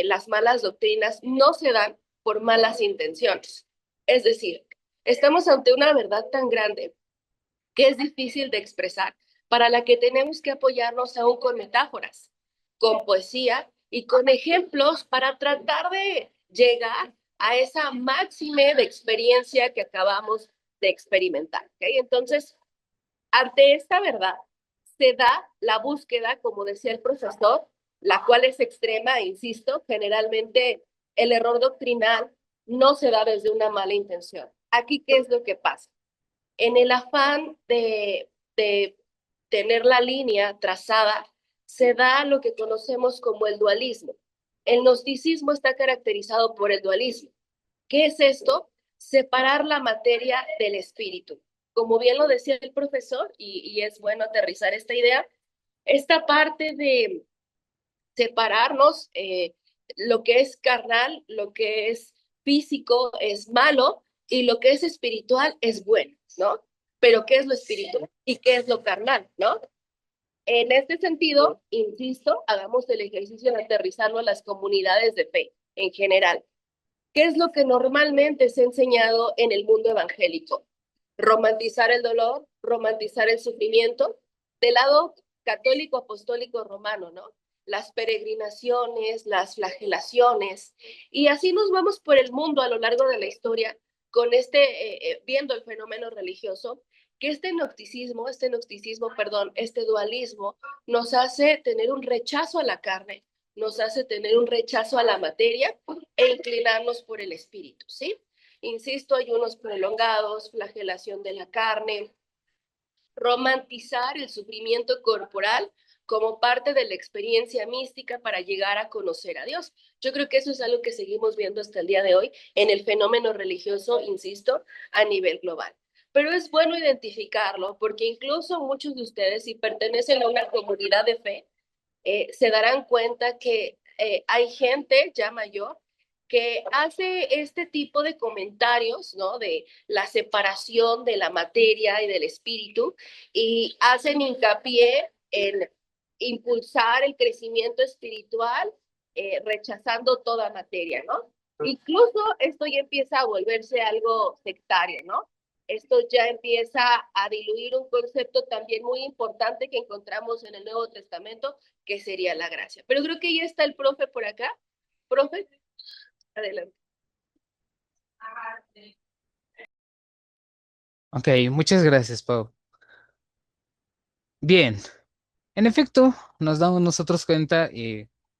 B: las malas doctrinas no se dan por malas intenciones. Es decir, estamos ante una verdad tan grande que es difícil de expresar, para la que tenemos que apoyarnos aún con metáforas, con poesía y con ejemplos para tratar de llegar a esa máxima de experiencia que acabamos de experimentar. ¿Okay? Entonces, ante esta verdad, se da la búsqueda, como decía el profesor, la cual es extrema, e insisto, generalmente el error doctrinal no se da desde una mala intención. Aquí, ¿qué es lo que pasa? En el afán de tener la línea trazada, se da lo que conocemos como el dualismo. El gnosticismo está caracterizado por el dualismo. ¿Qué es esto? Separar la materia del espíritu. Como bien lo decía el profesor, y es bueno aterrizar esta idea, esta parte de separarnos, lo que es carnal, lo que es físico es malo y lo que es espiritual es bueno, ¿no? Pero ¿qué es lo espiritual y qué es lo carnal, ¿no? En este sentido, insisto, hagamos el ejercicio de aterrizarlo a las comunidades de fe en general. ¿Qué es lo que normalmente se ha enseñado en el mundo evangélico? Romantizar el dolor, romantizar el sufrimiento, del lado católico, apostólico, romano, ¿no? Las peregrinaciones, las flagelaciones, y así nos vamos por el mundo a lo largo de la historia con viendo el fenómeno religioso, que perdón, este dualismo nos hace tener un rechazo a la carne, nos hace tener un rechazo a la materia e inclinarnos por el espíritu, ¿sí? Insisto, ayunos prolongados, flagelación de la carne, romantizar el sufrimiento corporal como parte de la experiencia mística para llegar a conocer a Dios. Yo creo que eso es algo que seguimos viendo hasta el día de hoy en el fenómeno religioso, insisto, a nivel global. Pero es bueno identificarlo porque incluso muchos de ustedes, si pertenecen a una comunidad de fe, se darán cuenta que hay gente ya mayor que hace este tipo de comentarios, ¿no? De la separación de la materia y del espíritu y hacen hincapié en impulsar el crecimiento espiritual, rechazando toda materia, ¿no? Incluso esto ya empieza a volverse algo sectario, ¿no? Esto ya empieza a diluir un concepto también muy importante que encontramos en el Nuevo Testamento, que sería la gracia. Pero creo que ya está el profe por acá. Profe, adelante.
C: Ok, muchas gracias, Pau. Bien, en efecto, nos damos nosotros cuenta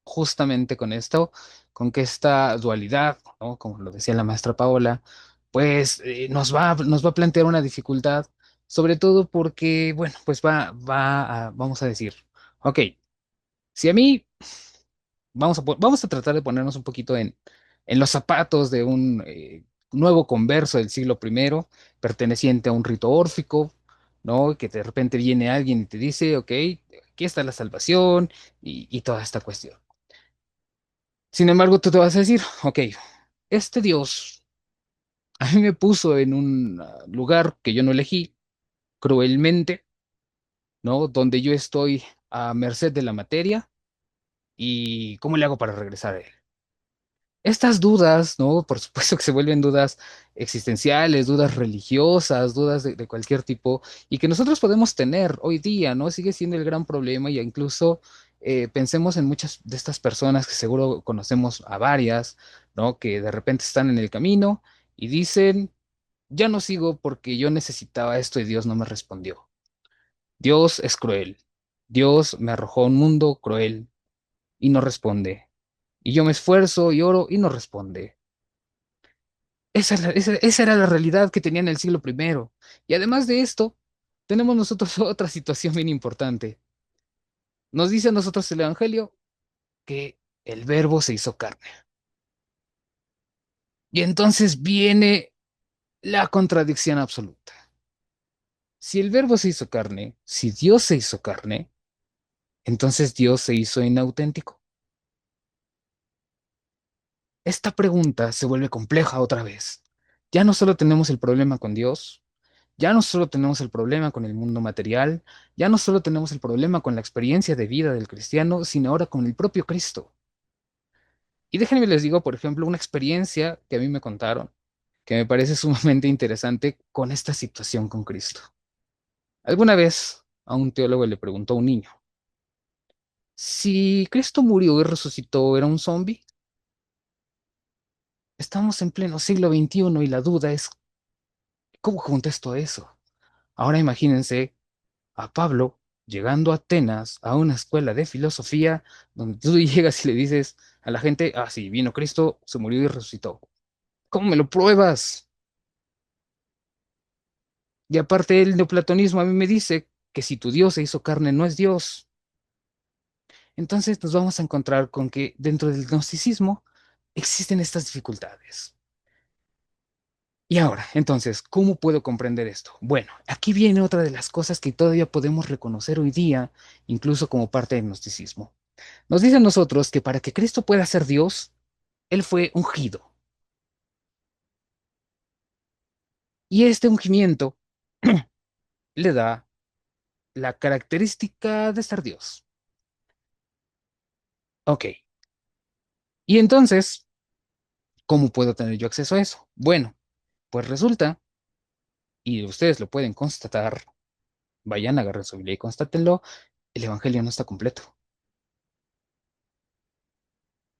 C: justamente con esto, con que esta dualidad, ¿no? Como lo decía la maestra Paola, pues nos va a plantear una dificultad, sobre todo porque, bueno, pues vamos a decir, ok, si a mí vamos a tratar de ponernos un poquito en los zapatos de un nuevo converso del siglo primero, perteneciente a un rito órfico, ¿no? Que de repente viene alguien y te dice, ok, aquí está la salvación y toda esta cuestión. Sin embargo, tú te vas a decir, ok, este Dios a mí me puso en un lugar que yo no elegí, cruelmente, ¿no? Donde yo estoy a merced de la materia y ¿cómo le hago para regresar a él? Estas dudas, ¿no? Por supuesto que se vuelven dudas existenciales, dudas religiosas, dudas de cualquier tipo, y que nosotros podemos tener hoy día, ¿no? Sigue siendo el gran problema, y incluso pensemos en muchas de estas personas que seguro conocemos a varias, ¿no? Que de repente están en el camino y dicen, ya no sigo porque yo necesitaba esto y Dios no me respondió. Dios es cruel. Dios me arrojó a un mundo cruel y no responde. Y yo me esfuerzo y oro y no responde. Esa era la realidad que tenía en el siglo primero. Y además de esto, tenemos nosotros otra situación bien importante. Nos dice a nosotros el Evangelio que el verbo se hizo carne. Y entonces viene la contradicción absoluta. Si el verbo se hizo carne, si Dios se hizo carne, entonces Dios se hizo inauténtico. Esta pregunta se vuelve compleja otra vez. Ya no solo tenemos el problema con Dios, Ya no solo tenemos el problema con el mundo material, ya no solo tenemos el problema con la experiencia de vida del cristiano, sino ahora con el propio Cristo. Y déjenme les digo, por ejemplo, una experiencia que a mí me contaron, que me parece sumamente interesante con esta situación con Cristo. Alguna vez a un teólogo le preguntó a un niño, si Cristo murió y resucitó, ¿era un zombie? Estamos en pleno siglo XXI y la duda es, ¿cómo contesto eso? Ahora imagínense a Pablo llegando a Atenas, a una escuela de filosofía, donde tú llegas y le dices a la gente, ah, sí, vino Cristo, se murió y resucitó. ¿Cómo me lo pruebas? Y aparte el neoplatonismo a mí me dice que si tu Dios se hizo carne no es Dios. Entonces nos vamos a encontrar con que dentro del gnosticismo existen estas dificultades. Y ahora, entonces, ¿cómo puedo comprender esto? Bueno, aquí viene otra de las cosas que todavía podemos reconocer hoy día, incluso como parte del gnosticismo. Nos dice a nosotros que para que Cristo pueda ser Dios, Él fue ungido. Y este ungimiento le da la característica de ser Dios. Ok. Y entonces, ¿cómo puedo tener yo acceso a eso? Bueno, pues resulta, y ustedes lo pueden constatar, vayan, agarren su Biblia y constátenlo, el Evangelio no está completo.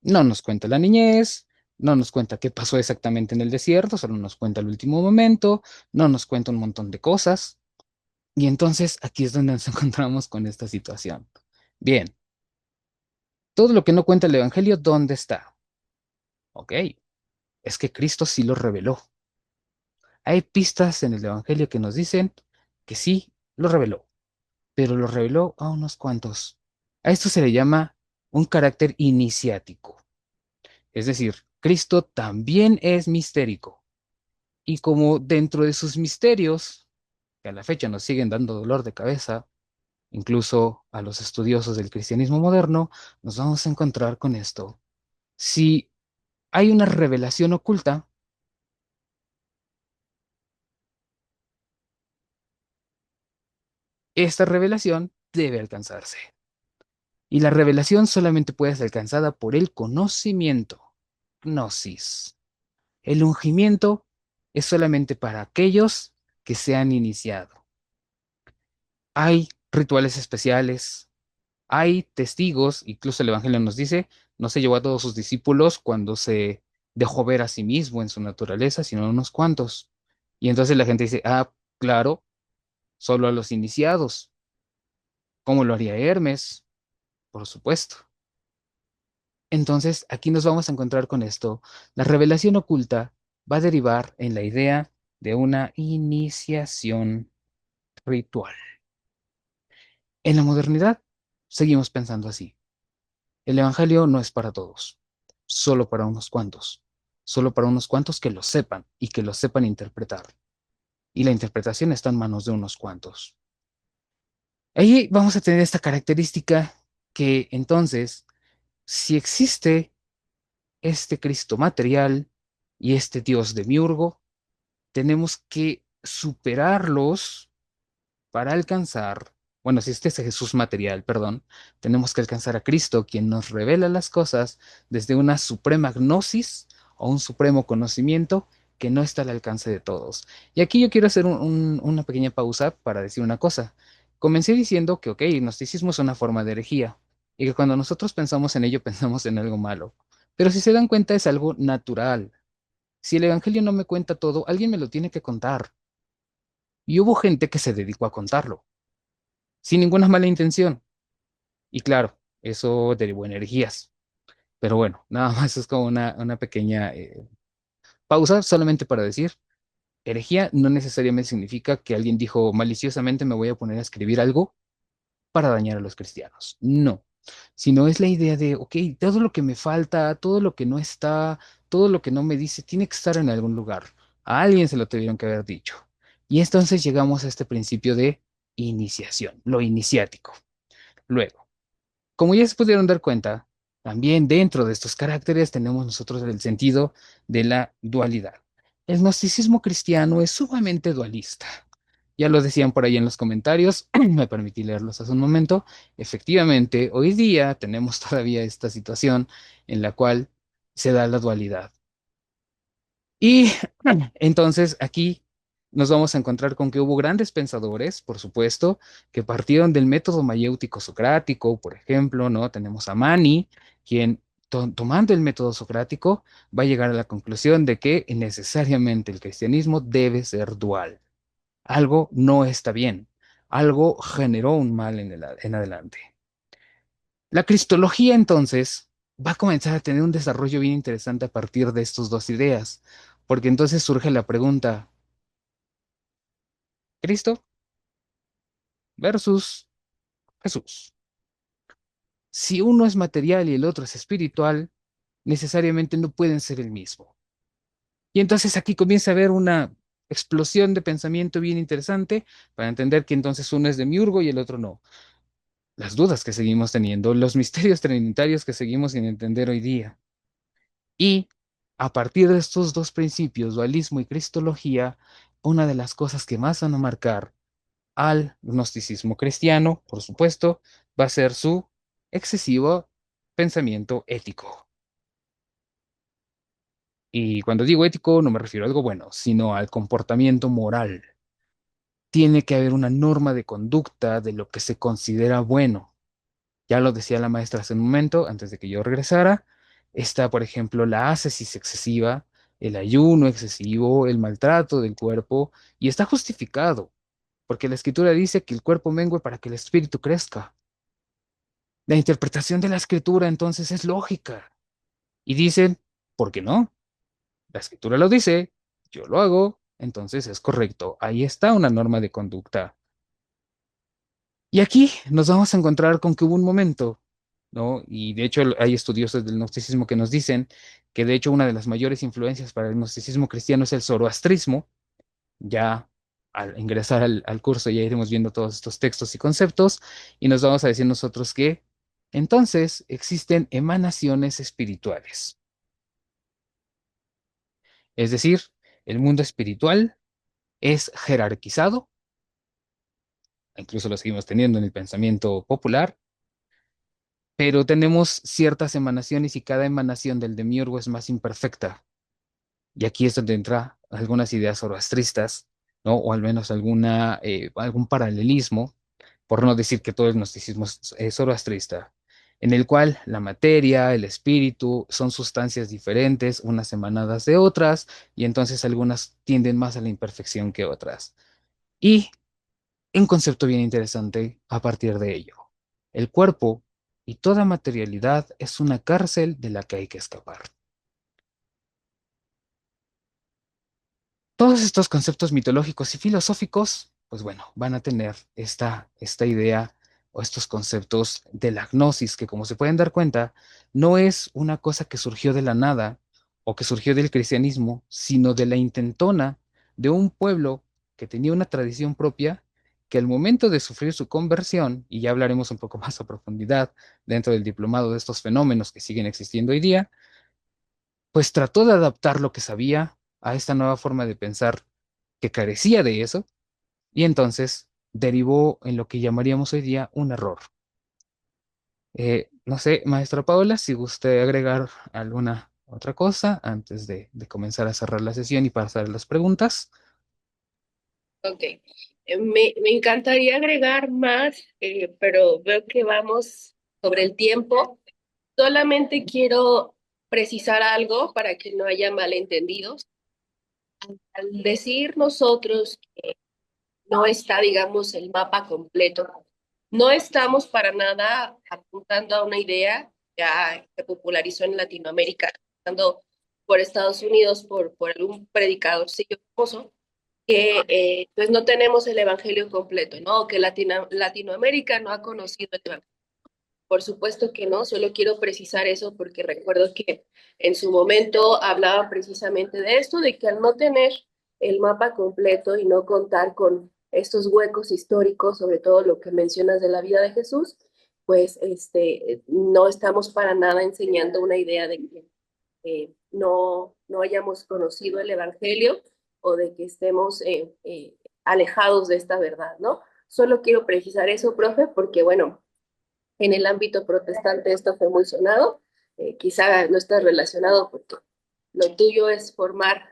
C: No nos cuenta la niñez, no nos cuenta qué pasó exactamente en el desierto, solo nos cuenta el último momento, no nos cuenta un montón de cosas. Y entonces aquí es donde nos encontramos con esta situación. Bien, todo lo que no cuenta el Evangelio, ¿dónde está? Ok, es que Cristo sí lo reveló. Hay pistas en el Evangelio que nos dicen que sí lo reveló, pero lo reveló a unos cuantos. A esto se le llama un carácter iniciático. Es decir, Cristo también es mistérico. Y como dentro de sus misterios, que a la fecha nos siguen dando dolor de cabeza, incluso a los estudiosos del cristianismo moderno, nos vamos a encontrar con esto. Si hay una revelación oculta, esta revelación debe alcanzarse. Y la revelación solamente puede ser alcanzada por el conocimiento, gnosis. El ungimiento es solamente para aquellos que se han iniciado. Hay rituales especiales, hay testigos, incluso el Evangelio nos dice, no se llevó a todos sus discípulos cuando se dejó ver a sí mismo en su naturaleza, sino a unos cuantos. Y entonces la gente dice, ah, claro, solo a los iniciados. ¿Cómo lo haría Hermes? Por supuesto. Entonces, aquí nos vamos a encontrar con esto. La revelación oculta va a derivar en la idea de una iniciación ritual. En la modernidad, seguimos pensando así. El Evangelio no es para todos, solo para unos cuantos, solo para unos cuantos que lo sepan y que lo sepan interpretar. Y la interpretación está en manos de unos cuantos. Ahí vamos a tener esta característica que entonces, si existe este Cristo material y este Dios demiurgo, tenemos que superarlos para alcanzar, bueno, si este es Jesús material, perdón, tenemos que alcanzar a Cristo, quien nos revela las cosas desde una suprema gnosis o un supremo conocimiento que no está al alcance de todos. Y aquí yo quiero hacer una pequeña pausa para decir una cosa. Comencé diciendo que, ok, el gnosticismo es una forma de herejía y que cuando nosotros pensamos en ello pensamos en algo malo. Pero si se dan cuenta es algo natural. Si el Evangelio no me cuenta todo, alguien me lo tiene que contar. Y hubo gente que se dedicó a contarlo sin ninguna mala intención. Y claro, eso derivó en herejías. Pero bueno, nada más es como una pequeña pausa solamente para decir, herejía no necesariamente significa que alguien dijo maliciosamente me voy a poner a escribir algo para dañar a los cristianos. No, sino es la idea de, ok, todo lo que me falta, todo lo que no está, todo lo que no me dice, tiene que estar en algún lugar. A alguien se lo tuvieron que haber dicho. Y entonces llegamos a este principio de iniciación, lo iniciático. Luego, como ya se pudieron dar cuenta, también dentro de estos caracteres tenemos nosotros el sentido de la dualidad. El gnosticismo cristiano es sumamente dualista. Ya lo decían por ahí en los comentarios, me permití leerlos hace un momento. Efectivamente, hoy día tenemos todavía esta situación en la cual se da la dualidad. Y entonces aquí nos vamos a encontrar con que hubo grandes pensadores, por supuesto, que partieron del método mayéutico socrático, por ejemplo, ¿no? Tenemos a Mani, quien tomando el método socrático va a llegar a la conclusión de que necesariamente el cristianismo debe ser dual. Algo no está bien, algo generó un mal en adelante. La cristología entonces va a comenzar a tener un desarrollo bien interesante a partir de estas dos ideas, porque entonces surge la pregunta, ¿Cristo versus Jesús? Si uno es material y el otro es espiritual, necesariamente no pueden ser el mismo. Y entonces aquí comienza a haber una explosión de pensamiento bien interesante para entender que entonces uno es demiurgo y el otro no. Las dudas que seguimos teniendo, los misterios trinitarios que seguimos sin entender hoy día. Y a partir de estos dos principios, dualismo y cristología, una de las cosas que más van a marcar al gnosticismo cristiano, por supuesto, va a ser su excesivo pensamiento ético. Y cuando digo ético no me refiero a algo bueno, sino al comportamiento moral. Tiene que haber una norma de conducta de lo que se considera bueno. Ya lo decía la maestra hace un momento, antes de que yo regresara. Está, por ejemplo, la ascesis excesiva, el ayuno excesivo, el maltrato del cuerpo, y está justificado, porque la escritura dice que el cuerpo mengue para que el espíritu crezca. La interpretación de la escritura entonces es lógica. Y dicen, ¿por qué no? La escritura lo dice, yo lo hago, entonces es correcto. Ahí está una norma de conducta. Y aquí nos vamos a encontrar con que hubo un momento, ¿no? Y de hecho hay estudiosos del gnosticismo que nos dicen que de hecho una de las mayores influencias para el gnosticismo cristiano es el zoroastrismo. Ya al ingresar al curso ya iremos viendo todos estos textos y conceptos y nos vamos a decir nosotros que entonces existen emanaciones espirituales. Es decir, el mundo espiritual es jerarquizado, incluso lo seguimos teniendo en el pensamiento popular, pero tenemos ciertas emanaciones y cada emanación del demiurgo es más imperfecta. Y aquí es donde entra algunas ideas zoroastristas, ¿no? O al menos algún paralelismo, por no decir que todo el gnosticismo es zoroastrista, en el cual la materia, el espíritu son sustancias diferentes, unas emanadas de otras, y entonces algunas tienden más a la imperfección que otras. Y un concepto bien interesante a partir de ello. El cuerpo y toda materialidad es una cárcel de la que hay que escapar. Todos estos conceptos mitológicos y filosóficos, pues bueno, van a tener esta idea o estos conceptos de la gnosis, que como se pueden dar cuenta, no es una cosa que surgió de la nada o que surgió del cristianismo, sino de la intentona de un pueblo que tenía una tradición propia, que al momento de sufrir su conversión, y ya hablaremos un poco más a profundidad dentro del diplomado de estos fenómenos que siguen existiendo hoy día, pues trató de adaptar lo que sabía a esta nueva forma de pensar que carecía de eso y entonces derivó en lo que llamaríamos hoy día un error. No sé, maestra Paola, si guste agregar alguna otra cosa antes de comenzar a cerrar la sesión y pasar a las preguntas.
B: Ok. Me encantaría agregar más, pero veo que vamos sobre el tiempo. Solamente quiero precisar algo para que no haya malentendidos. Al decir nosotros que no está, digamos, el mapa completo, no estamos para nada apuntando a una idea ya se popularizó en Latinoamérica, pasando por Estados Unidos, por algún predicadorcillo famoso, que pues no tenemos el evangelio completo, ¿no? Que Latinoamérica no ha conocido el evangelio. Por supuesto que no, solo quiero precisar eso porque recuerdo que en su momento hablaba precisamente de esto, de que al no tener el mapa completo y no contar con estos huecos históricos, sobre todo lo que mencionas de la vida de Jesús, pues no estamos para nada enseñando una idea de que no hayamos conocido el Evangelio o de que estemos alejados de esta verdad, ¿no? Solo quiero precisar eso, profe, porque bueno, en el ámbito protestante esto fue muy sonado, quizá no está relacionado porque lo tuyo es formar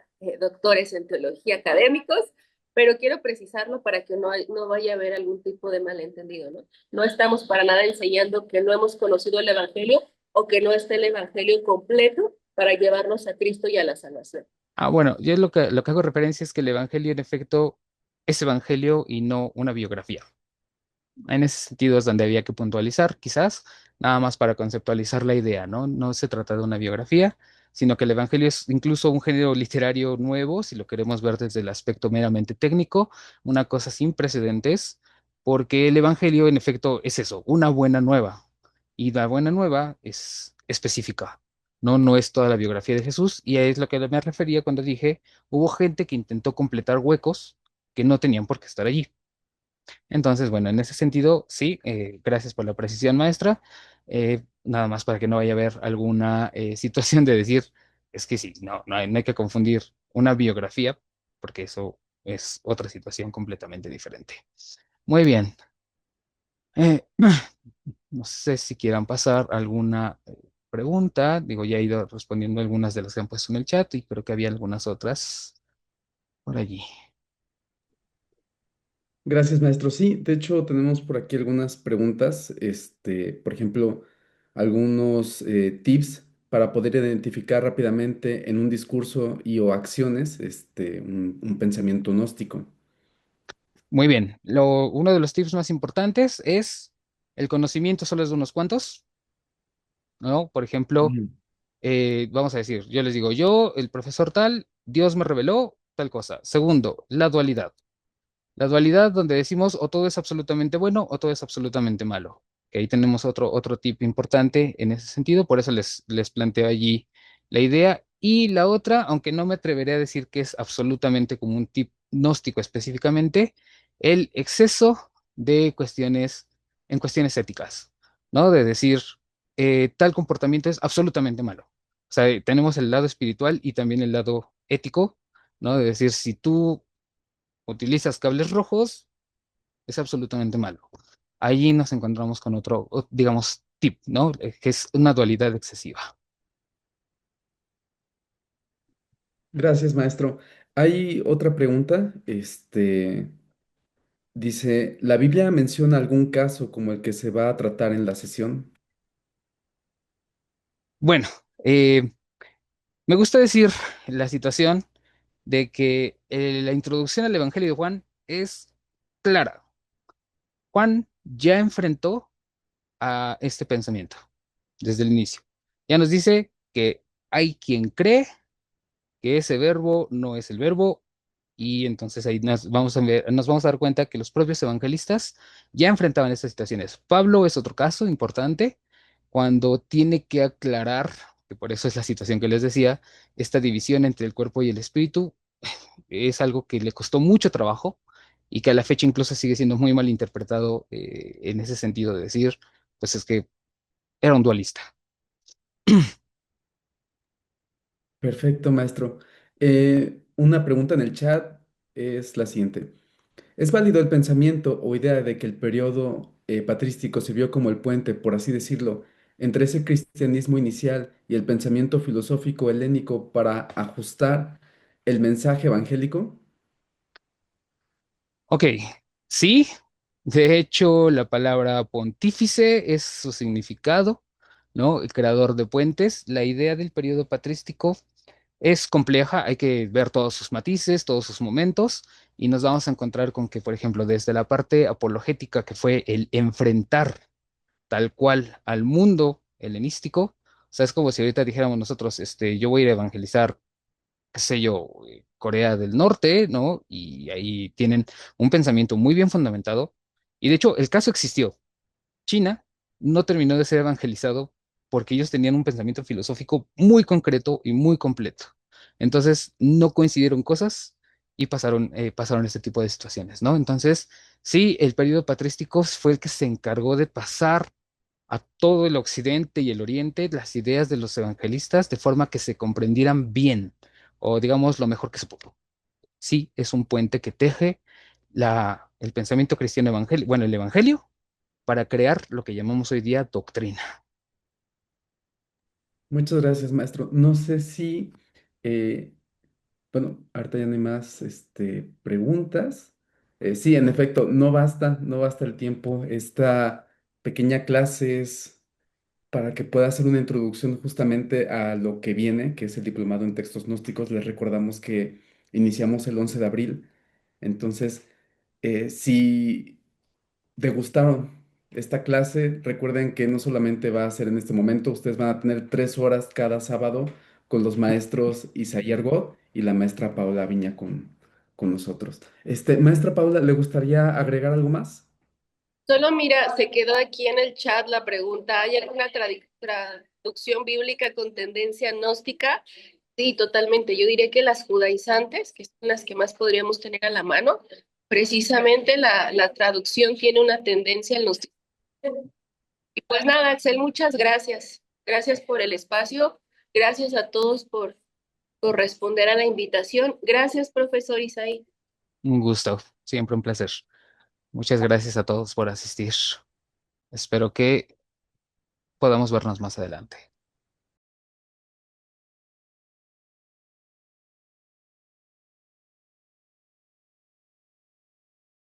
B: doctores en teología académicos, pero quiero precisarlo para que no vaya a haber algún tipo de malentendido, ¿no? No estamos para nada enseñando que no hemos conocido el Evangelio o que no esté el Evangelio completo para llevarnos a Cristo y a la salvación.
C: Bueno, yo lo que hago referencia es que el Evangelio, en efecto, es Evangelio y no una biografía. En ese sentido es donde había que puntualizar, quizás, nada más para conceptualizar la idea, ¿no? No se trata de una biografía, sino que el Evangelio es incluso un género literario nuevo, si lo queremos ver desde el aspecto meramente técnico, una cosa sin precedentes, porque el Evangelio, en efecto, es eso, una buena nueva. Y la buena nueva es específica, ¿no? No es toda la biografía de Jesús, y es lo que me refería cuando dije, hubo gente que intentó completar huecos que no tenían por qué estar allí. Entonces, bueno, en ese sentido, sí, gracias por la precisión, maestra. Nada más para que no vaya a haber alguna situación de decir, es que sí, no hay que confundir una biografía, porque eso es otra situación completamente diferente. Muy bien. Eh, no sé si quieran pasar alguna pregunta. Digo, ya he ido respondiendo algunas de las que han puesto en el chat y creo que había algunas otras por allí.
A: Gracias, maestro. Sí, de hecho tenemos por aquí algunas preguntas, por ejemplo, algunos tips para poder identificar rápidamente en un discurso y o acciones, un pensamiento gnóstico.
C: Muy bien. Uno de los tips más importantes es el conocimiento solo es de unos cuantos, ¿no? Por ejemplo,
A: Ujú.
C: vamos a decir, yo les digo, yo, el profesor tal, Dios me reveló tal cosa. Segundo, la dualidad. La dualidad donde decimos o todo es absolutamente bueno o todo es absolutamente malo. Que ahí tenemos otro tip importante en ese sentido, por eso les planteo allí la idea. Y la otra, aunque no me atreveré a decir que es absolutamente como un tip gnóstico específicamente, el exceso de cuestiones en cuestiones éticas, ¿no? De decir, tal comportamiento es absolutamente malo. O sea, tenemos el lado espiritual y también el lado ético, ¿no? De decir, si tú utilizas cables rojos, es absolutamente malo. Allí nos encontramos con otro, digamos, tip, ¿no? Que es una dualidad excesiva.
A: Gracias, maestro. Hay otra pregunta, dice, ¿la Biblia menciona algún caso como el que se va a tratar en la sesión?
C: Bueno, eh, me gusta decir la situación de que la introducción al Evangelio de Juan es clara. Juan ya enfrentó a este pensamiento desde el inicio. Ya nos dice que hay quien cree que ese verbo no es el verbo, y entonces ahí nos vamos a dar cuenta que los propios evangelistas ya enfrentaban estas situaciones. Pablo es otro caso importante cuando tiene que aclarar, que por eso es la situación que les decía, esta división entre el cuerpo y el espíritu es algo que le costó mucho trabajo y que a la fecha incluso sigue siendo muy mal interpretado en ese sentido de decir, pues es que era un dualista.
A: Perfecto, maestro. Una pregunta en el chat es la siguiente. ¿Es válido el pensamiento o idea de que el periodo patrístico sirvió como el puente, por así decirlo, entre ese cristianismo inicial y el pensamiento filosófico helénico para ajustar el mensaje evangélico?
C: Ok, sí, de hecho la palabra pontífice es su significado, ¿no? El creador de puentes. La idea del periodo patrístico es compleja, hay que ver todos sus matices, todos sus momentos, y nos vamos a encontrar con que, por ejemplo, desde la parte apologética, que fue el enfrentar tal cual al mundo helenístico, o sea, es como si ahorita dijéramos nosotros, yo voy a ir a evangelizar, qué sé yo, Corea del Norte, ¿no? Y ahí tienen un pensamiento muy bien fundamentado. Y de hecho, el caso existió. China no terminó de ser evangelizado porque ellos tenían un pensamiento filosófico muy concreto y muy completo. Entonces, no coincidieron cosas y pasaron este tipo de situaciones, ¿no? Entonces, sí, el periodo patrístico fue el que se encargó de pasar a todo el occidente y el oriente las ideas de los evangelistas de forma que se comprendieran bien, o digamos lo mejor que se pudo. Sí, es un puente que teje el pensamiento cristiano evangélico, bueno, el evangelio, para crear lo que llamamos hoy día doctrina.
A: Muchas gracias, maestro. No sé si, eh, bueno, ahorita ya no hay más preguntas. Sí, en efecto, no basta el tiempo. Esta pequeña clase es para que pueda hacer una introducción justamente a lo que viene, que es el diplomado en textos gnósticos. Les recordamos que iniciamos el 11 de abril. Entonces, si degustaron esta clase, recuerden que no solamente va a ser en este momento, ustedes van a tener 3 horas cada sábado con los maestros Isaí Argot y la maestra Paula Viña con nosotros. Maestra Paula, ¿le gustaría agregar algo más?
B: Solo mira, se quedó aquí en el chat la pregunta, ¿hay alguna traducción bíblica con tendencia gnóstica? Sí, totalmente. Yo diría que las judaizantes, que son las que más podríamos tener a la mano, precisamente la traducción tiene una tendencia al gnosticismo. Y pues nada, Axel, muchas gracias. Gracias por el espacio. Gracias a todos por responder a la invitación. Gracias, profesor Isaí.
C: Un gusto, siempre un placer. Muchas gracias a todos por asistir. Espero que podamos vernos más adelante.